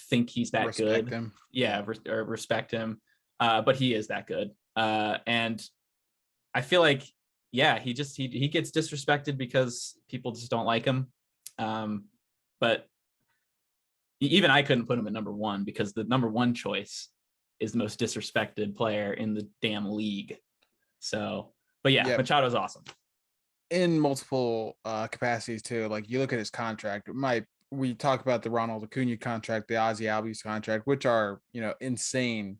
Speaker 2: think he's that good.
Speaker 1: Him.
Speaker 2: Yeah, respect him. But he is that good. And I feel like, yeah, he gets disrespected because people just don't like him. But even I couldn't put him at number 1, because the number 1 choice is the most disrespected player in the damn league. So, but yeah, Machado's awesome
Speaker 1: in multiple capacities too. Like, you look at his contract, we talk about the Ronald Acuna contract, the Ozzie Albies contract, which are, insane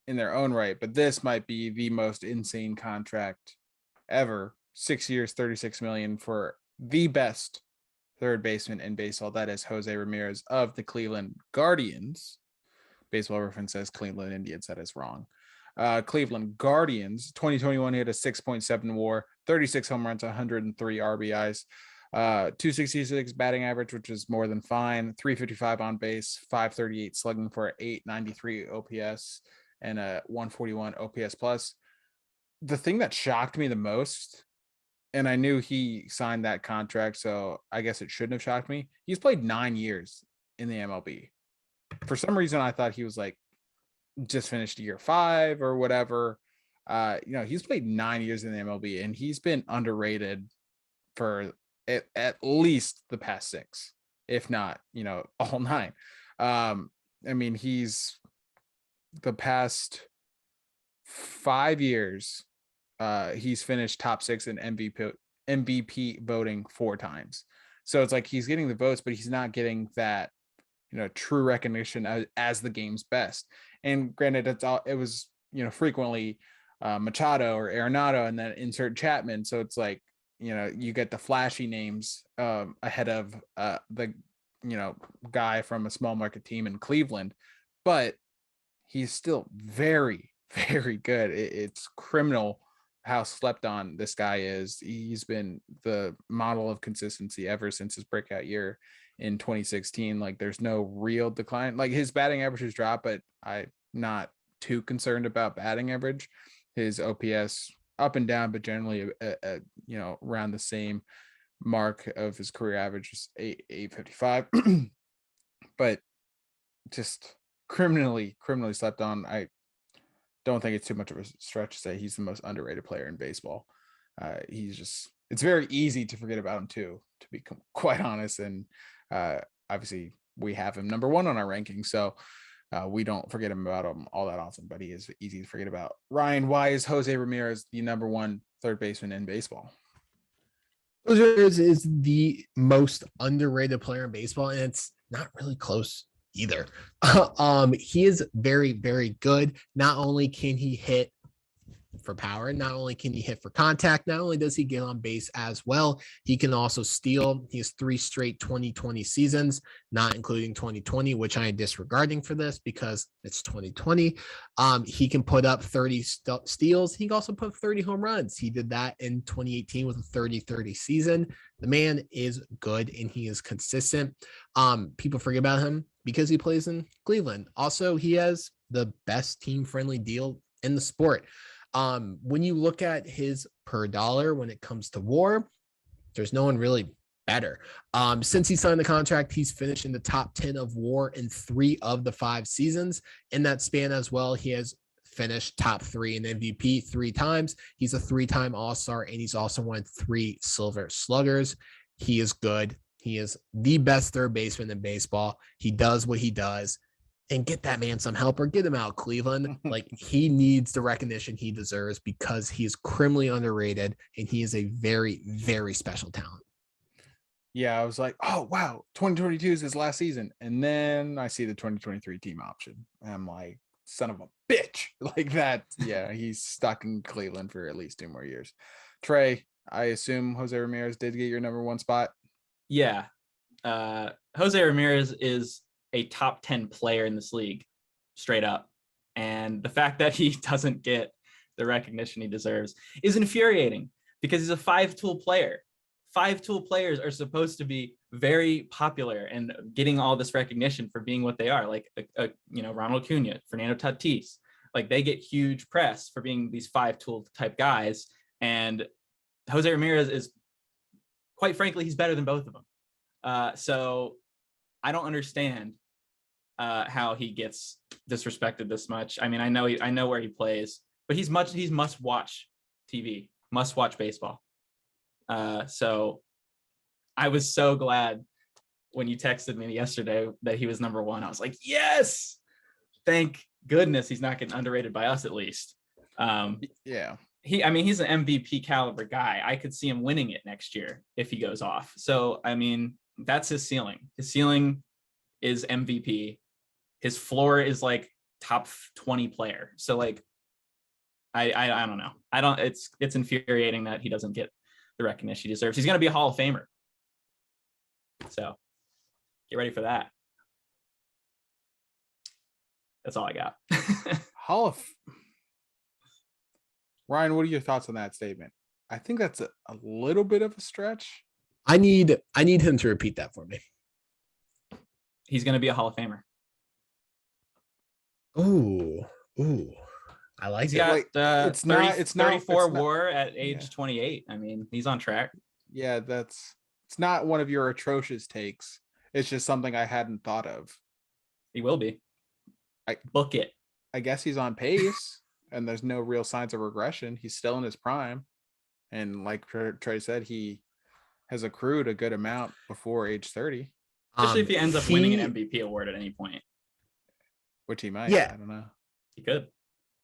Speaker 1: in their own right, but this might be the most insane contract ever. 6 years, $36 million for the best third baseman in baseball. That is Jose Ramirez of the Cleveland Guardians. Baseball Reference says Cleveland Indians. That is wrong. Cleveland Guardians. 2021, he had a 6.7 WAR, 36 home runs, 103 RBIs, 266 batting average, which is more than fine. 355 on base, 538 slugging for 893 OPS and a 141 OPS plus. The thing that shocked me the most, and I knew he signed that contract, so I guess it shouldn't have shocked me. He's played 9 years in the MLB. For some reason, I thought he was like just finished year 5 or whatever. He's played 9 years in the MLB, and he's been underrated for at least the past 6, if not, all 9. He's the past 5 years he's finished top 6 in MVP voting 4 times. So it's like he's getting the votes, but he's not getting that, true recognition as the game's best. And granted, it was, frequently Machado or Arenado and then insert Chapman. So it's like, you get the flashy names ahead of the, guy from a small market team in Cleveland, but he's still very, very good. It's criminal how slept on this guy is. He's been the model of consistency ever since his breakout year in 2016. Like there's no real decline. Like his batting average has dropped, but I'm not too concerned about batting average. His OPS up and down, but generally, around the same mark of his career average, is 855. But just criminally slept on. I don't think it's too much of a stretch to say he's the most underrated player in baseball. It's very easy to forget about him too, to be quite honest. And obviously we have him number 1 on our ranking. So we don't forget about him all that often, but he is easy to forget about. Ryan, why is Jose Ramirez the number 1 third baseman in baseball?
Speaker 3: Jose Ramirez is the most underrated player in baseball, and it's not really close either. He is very, very good. Not only can he hit for power, not only can he hit for contact, not only does he get on base as well, he can also steal. He has 3 straight 2020 seasons, not including 2020, which I am disregarding for this because it's 2020. He can put up 30 steals. He can also put 30 home runs. He did that in 2018 with a 30-30 season. The man is good and he is consistent. People forget about him because he plays in Cleveland. Also, he has the best team-friendly deal in the sport. When you look at his per dollar when it comes to WAR, there's no one really better. Since he signed the contract, he's finished in the top 10 of WAR in 3 of the 5 seasons. In that span as well, he has finished top 3 in MVP 3 times. He's a 3-time All-Star, and he's also won 3 Silver Sluggers. He is good. He is the best third baseman in baseball. He does what he does. And get that man some help or get him out, Cleveland. Like he needs the recognition he deserves because he is criminally underrated and he is a very, very special talent.
Speaker 1: Yeah, I was like, oh wow, 2022 is his last season. And then I see the 2023 team option. And I'm like, son of a bitch. Like that. Yeah, he's stuck in Cleveland for at least 2 more years. Trey, I assume Jose Ramirez did get your number 1 spot.
Speaker 2: Yeah. Jose Ramirez is a top 10 player in this league, straight up. And the fact that he doesn't get the recognition he deserves is infuriating because he's a 5-tool player. 5-tool players are supposed to be very popular and getting all this recognition for being what they are, like Ronald Acuna, Fernando Tatis. Like they get huge press for being these 5-tool type guys. And Jose Ramirez is, quite frankly, he's better than both of them. So I don't understand how he gets disrespected this much. I mean, I know where he plays, but he's must watch TV, must watch baseball. So I was so glad when you texted me yesterday that he was number 1. I was like, yes, thank goodness he's not getting underrated by us at least.
Speaker 1: Yeah.
Speaker 2: He's an MVP caliber guy. I could see him winning it next year if he goes off. So, I mean, that's his ceiling. His ceiling is MVP. His floor is like top 20 player. So like, I don't know. It's infuriating that he doesn't get the recognition he deserves. He's going to be a Hall of Famer. So get ready for that. That's all I got.
Speaker 1: Ryan, what are your thoughts on that statement? I think that's a little bit of a stretch.
Speaker 3: I need him to repeat that for me.
Speaker 2: He's going to be a Hall of Famer.
Speaker 3: Ooh, I like
Speaker 2: it.
Speaker 3: Like,
Speaker 2: it's 34 WAR at age 28. I mean, he's on track.
Speaker 1: Yeah, it's not one of your atrocious takes. It's just something I hadn't thought of.
Speaker 2: He will be. Book it.
Speaker 1: I guess he's on pace, and there's no real signs of regression. He's still in his prime, and like Trey said, he has accrued a good amount before age 30.
Speaker 2: Especially if he ends up winning an MVP award at any point.
Speaker 1: Which he might.
Speaker 3: Yeah.
Speaker 1: I don't know.
Speaker 2: He could.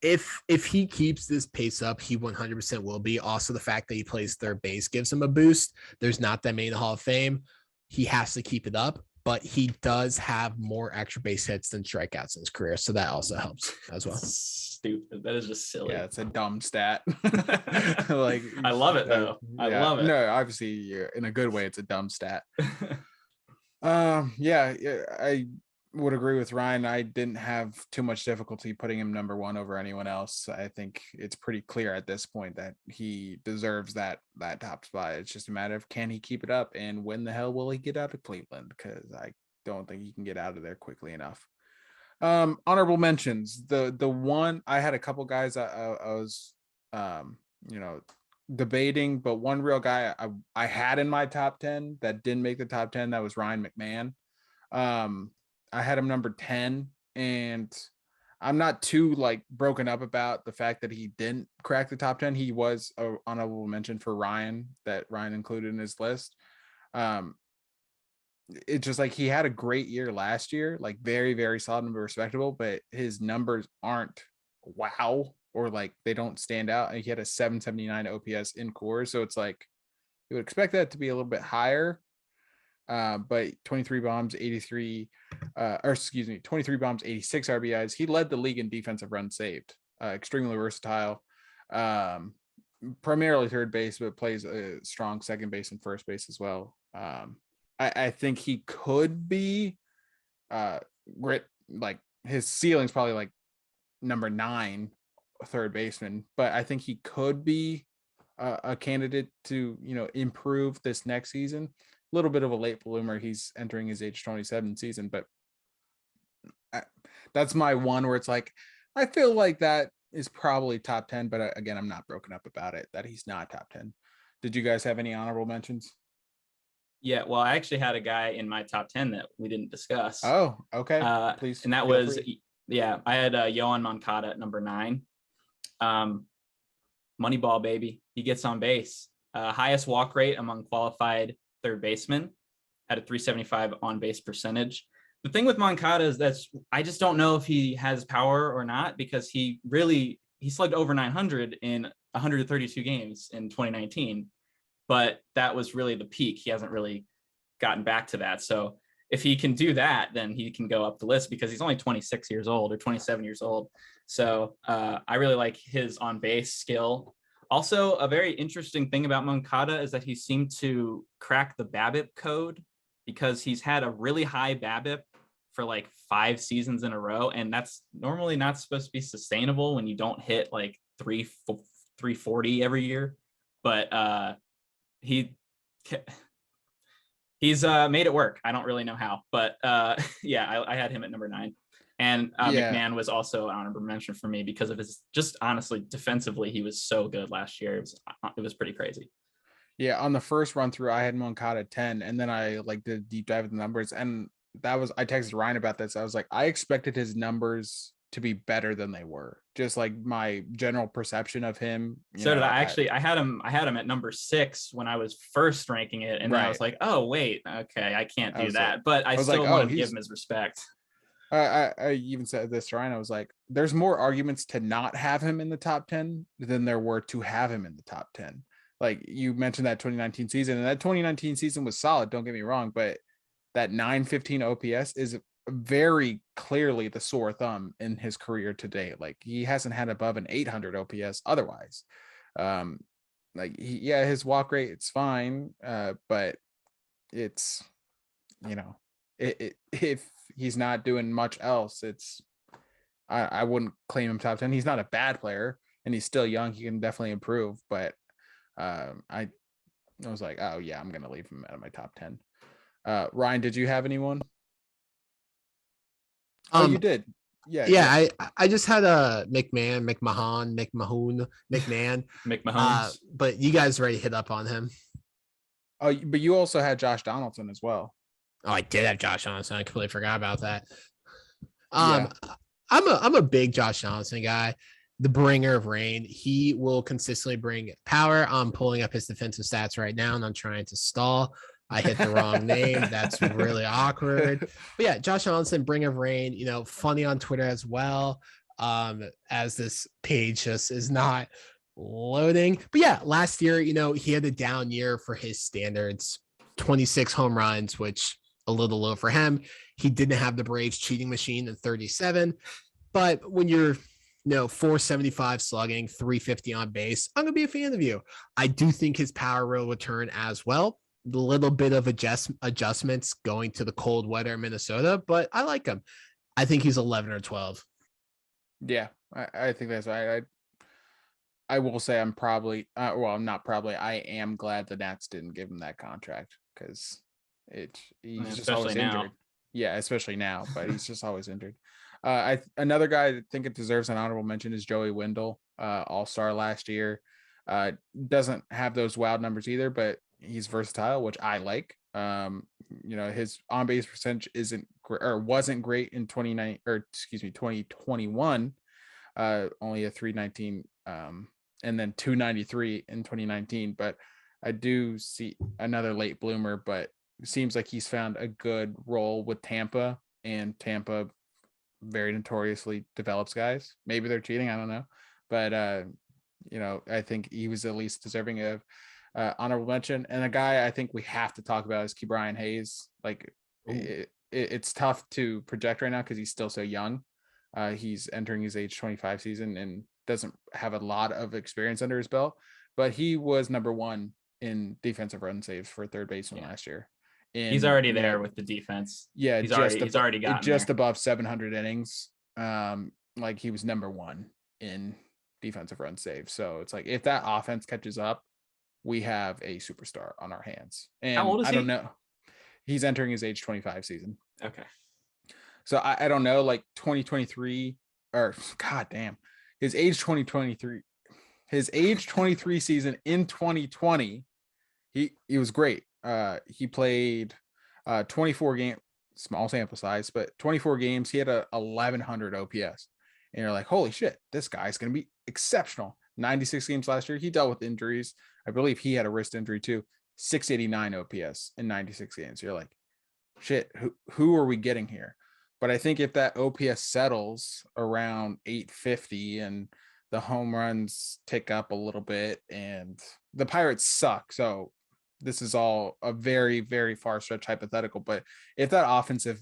Speaker 3: if he keeps this pace up, he 100% will be. Also, the fact that he plays third base gives him a boost. There's not that many in the Hall of Fame. He has to keep it up, but he does have more extra base hits than strikeouts in his career, so that also helps as well.
Speaker 2: Stupid. That is just silly.
Speaker 1: Yeah, it's a dumb stat. Like,
Speaker 2: I love it though. I love it.
Speaker 1: No, obviously, in a good way, it's a dumb stat. Yeah, I would agree with Ryan. I didn't have too much difficulty putting him number one over anyone else. I think it's pretty clear at this point that he deserves that top spot. It's just a matter of, can he keep it up, and when the hell will he get out of Cleveland? Because I don't think he can get out of there quickly enough. Honorable mentions. The one, I had a couple guys I was debating, but one real guy I had in my top 10 that didn't make the top 10, that was Ryan McMahon. I had him number 10, and I'm not too broken up about the fact that he didn't crack the top 10. He was an honorable mention for Ryan, that Ryan included in his list. It's just he had a great year last year, very, very solid and respectable, but his numbers aren't wow, or they don't stand out. And he had a 779 OPS in core, so it's you would expect that to be a little bit higher. But 23 bombs, 83, 23 bombs, 86 RBIs. He led the league in defensive runs saved. Extremely versatile. Primarily third base, but plays a strong second base and first base as well. I think he could be great. His ceiling's probably number 9 third baseman, but I think he could be a candidate to improve this next season. A little bit of a late bloomer. He's entering his age 27 season, but that's my one where it's I feel like that is probably top 10, but again, I'm not broken up about it that he's not top 10. Did you guys have any honorable mentions?
Speaker 2: Yeah, well, I actually had a guy in my top 10 that we didn't discuss.
Speaker 1: Oh, okay. Please.
Speaker 2: And that was, I had Yohan Moncada at number 9. Moneyball, baby. He gets on base. Highest walk rate among qualified third basemen at a 375 on base percentage. The thing with Moncada is I just don't know if he has power or not, because he slugged over 900 in 132 games in 2019. But that was really the peak. He hasn't really gotten back to that. So if he can do that, then he can go up the list, because he's only 26 years old or 27 years old. So I really like his on base skill. Also, a very interesting thing about Moncada is that he seemed to crack the BABIP code, because he's had a really high BABIP for 5 seasons in a row. And that's normally not supposed to be sustainable when you don't hit 340 every year. But he's made it work. I don't really know how, but I had him at number 9. And McMahon was also an honorable mention for me because of his, just honestly, defensively, he was so good last year. It was pretty crazy.
Speaker 1: Yeah, on the first run through, I had Moncada 10, and then I did a deep dive of the numbers, and I texted Ryan about this. I was I expected his numbers to be better than they were. Just my general perception of him.
Speaker 2: So did I. Actually, I had him at number 6 when I was first ranking it, and then I was oh wait, okay, I can't do that. But I still wanted to give him his respect.
Speaker 1: I even said this to Ryan. I was there's more arguments to not have him in the top 10 than there were to have him in the top 10. You mentioned that 2019 season, and that 2019 season was solid. Don't get me wrong, but that 915 OPS is very clearly the sore thumb in his career to date. He hasn't had above an 800 OPS otherwise. His walk rate, it's fine, but it's if he's not doing much else, I wouldn't claim him top 10. He's not a bad player, and he's still young. He can definitely improve, but I was oh yeah, I'm gonna leave him out of my top 10. Ryan, did you have anyone? You did. Yeah.
Speaker 3: I just had a McMahon,
Speaker 2: McMahon.
Speaker 3: But you guys already hit up on him.
Speaker 1: Oh, but you also had Josh Donaldson as well.
Speaker 3: Oh, I did have Josh Donaldson. I completely forgot about that. I'm a big Josh Donaldson guy, the bringer of rain. He will consistently bring power. I'm pulling up his defensive stats right now, and I'm trying to stall. I hit the wrong name. That's really awkward. But yeah, Josh Allison, bringer of rain, funny on Twitter as well. as this page just is not loading. But yeah, last year, he had a down year for his standards, 26 home runs, which a little low for him. He didn't have the Braves cheating machine in 37. But when you're 475 slugging, 350 on base, I'm going to be a fan of you. I do think his power will return as well. A little bit of adjustments going to the cold weather in Minnesota, but I like him. I think he's 11 or 12.
Speaker 1: Yeah, I think that's right. I will say I'm probably, I'm not probably. I am glad the Nats didn't give him that contract because he's just always injured. Yeah, especially now, but he's just always injured. Another guy I think it deserves an honorable mention is Joey Wendell, all-star last year. Doesn't have those wild numbers either, but he's versatile, which I like. His on-base percentage wasn't great in 2021. Only a 319, and then 293 in 2019. But I do see another late bloomer, but it seems like he's found a good role with Tampa, and Tampa very notoriously develops guys. Maybe they're cheating, I don't know, but I think he was at least deserving of honorable mention. And a guy I think we have to talk about is Bryant Hayes. Like it's tough to project right now because he's still so young. He's entering his age 25 season and doesn't have a lot of experience under his belt, but he was number 1 in defensive run saves for third baseman last year.
Speaker 2: He's already there with the defense.
Speaker 1: Yeah,
Speaker 2: he's already got
Speaker 1: just above 700 innings. Like he was number 1 in defensive run saves. So it's like if that offense catches up, we have a superstar on our hands. And
Speaker 2: how old is he?
Speaker 1: I don't know. He's entering his age 25 season.
Speaker 2: Okay.
Speaker 1: So I don't know, like 2023 or goddamn, his age 23 season in 2020, he was great. He played 24 games, small sample size, but 24 games. He had a 1100 OPS, and you're like, holy shit, this guy's going to be exceptional. 96 games last year. He dealt with injuries. I believe he had a wrist injury too. 689 OPS in 96 games. You're like, shit, who are we getting here? But I think if that OPS settles around 850 and the home runs tick up a little bit, and the Pirates suck, so this is all a very, very far stretch hypothetical. But if that offensive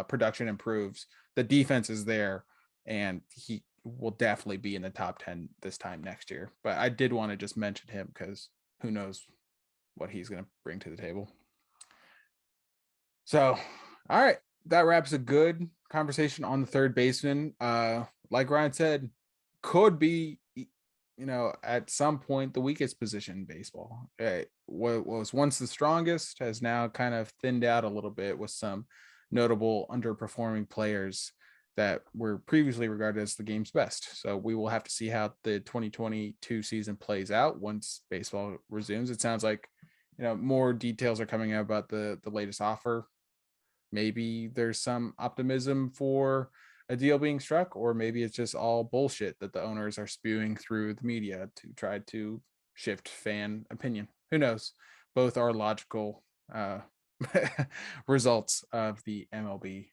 Speaker 1: production improves, the defense is there, and he will definitely be in the top 10 this time next year. But I did want to just mention him because who knows what he's going to bring to the table. So, all right. That wraps a good conversation on the third baseman. Like Ryan said, could be, at some point the weakest position in baseball. What was once the strongest has now kind of thinned out a little bit with some notable underperforming players that were previously regarded as the game's best. So we will have to see how the 2022 season plays out once baseball resumes. It sounds like, more details are coming out about the latest offer. Maybe there's some optimism for a deal being struck, or maybe it's just all bullshit that the owners are spewing through the media to try to shift fan opinion. Who knows? Both are logical results of the MLB.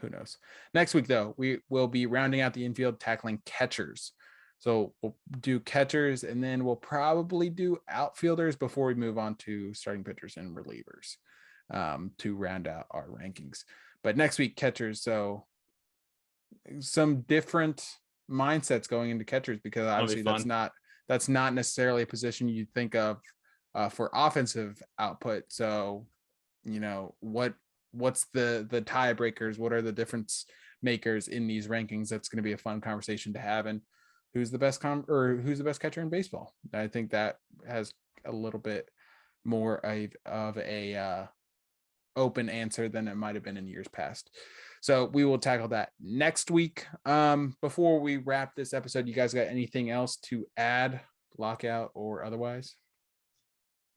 Speaker 1: Who knows? Next week, though, we will be rounding out the infield, tackling catchers. So we'll do catchers, and then we'll probably do outfielders before we move on to starting pitchers and relievers. To round out our rankings. But next week, catchers. So some different mindsets going into catchers, because obviously that's not necessarily a position you'd think of for offensive output. So, what's the tiebreakers? What are the difference makers in these rankings? That's going to be a fun conversation to have. And who's the best who's the best catcher in baseball? I think that has a little bit more of a open answer than it might have been in years past. So we will tackle that next week. Before we wrap this episode, you guys got anything else to add, lockout or otherwise?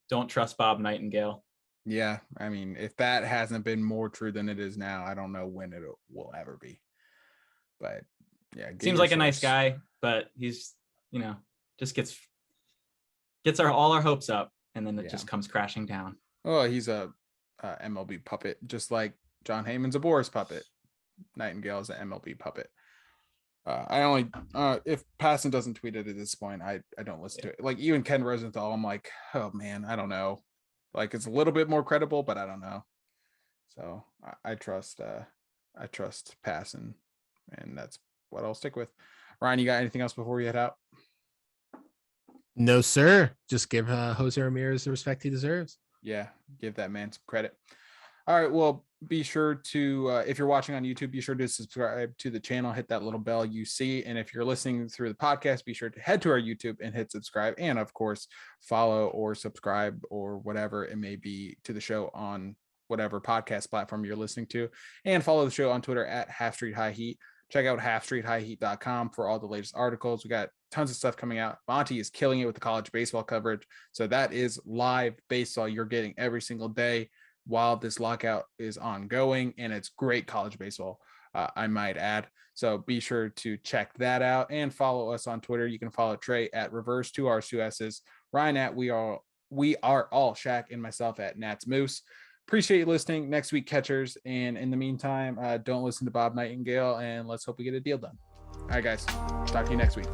Speaker 2: Don't trust Bob Nightingale.
Speaker 1: Yeah, I mean, if that hasn't been more true than it is now, I don't know when it will ever be. But yeah,
Speaker 2: seems like a nice guy, but he's just gets all our hopes up, and then it just comes crashing down.
Speaker 1: Oh, he's a MLB puppet, just like John Heyman's a Boris puppet. Nightingale is an MLB puppet. I only if Passan doesn't tweet it at this point, I don't listen to it. Like even Ken Rosenthal, I'm like, oh man, I don't know. Like it's a little bit more credible, but I don't know. So I trust Passan, and that's what I'll stick with. Ryan, you got anything else before we head out?
Speaker 3: No, sir. Just give Jose Ramirez the respect he deserves.
Speaker 1: Yeah, give that man some credit. All right, well, be sure to, if you're watching on YouTube, be sure to subscribe to the channel, hit that little bell you see. And if you're listening through the podcast, be sure to head to our YouTube and hit subscribe. And of course, follow or subscribe or whatever it may be to the show on whatever podcast platform you're listening to. And follow the show on Twitter at Half Street High Heat. Check out halfstreethighheat.com for all the latest articles. We got tons of stuff coming out. Monty is killing it with the college baseball coverage. So that is live baseball you're getting every single day while this lockout is ongoing, and it's great college baseball, I might add. So be sure to check that out and follow us on Twitter. You can follow Trey at reverse 2R2S's, Ryan at we are all Shaq, and myself at Nats Moose. Appreciate you listening. Next week, catchers, and in the meantime, don't listen to Bob Nightingale, and let's hope we get a deal done. All right, guys, talk to you next week.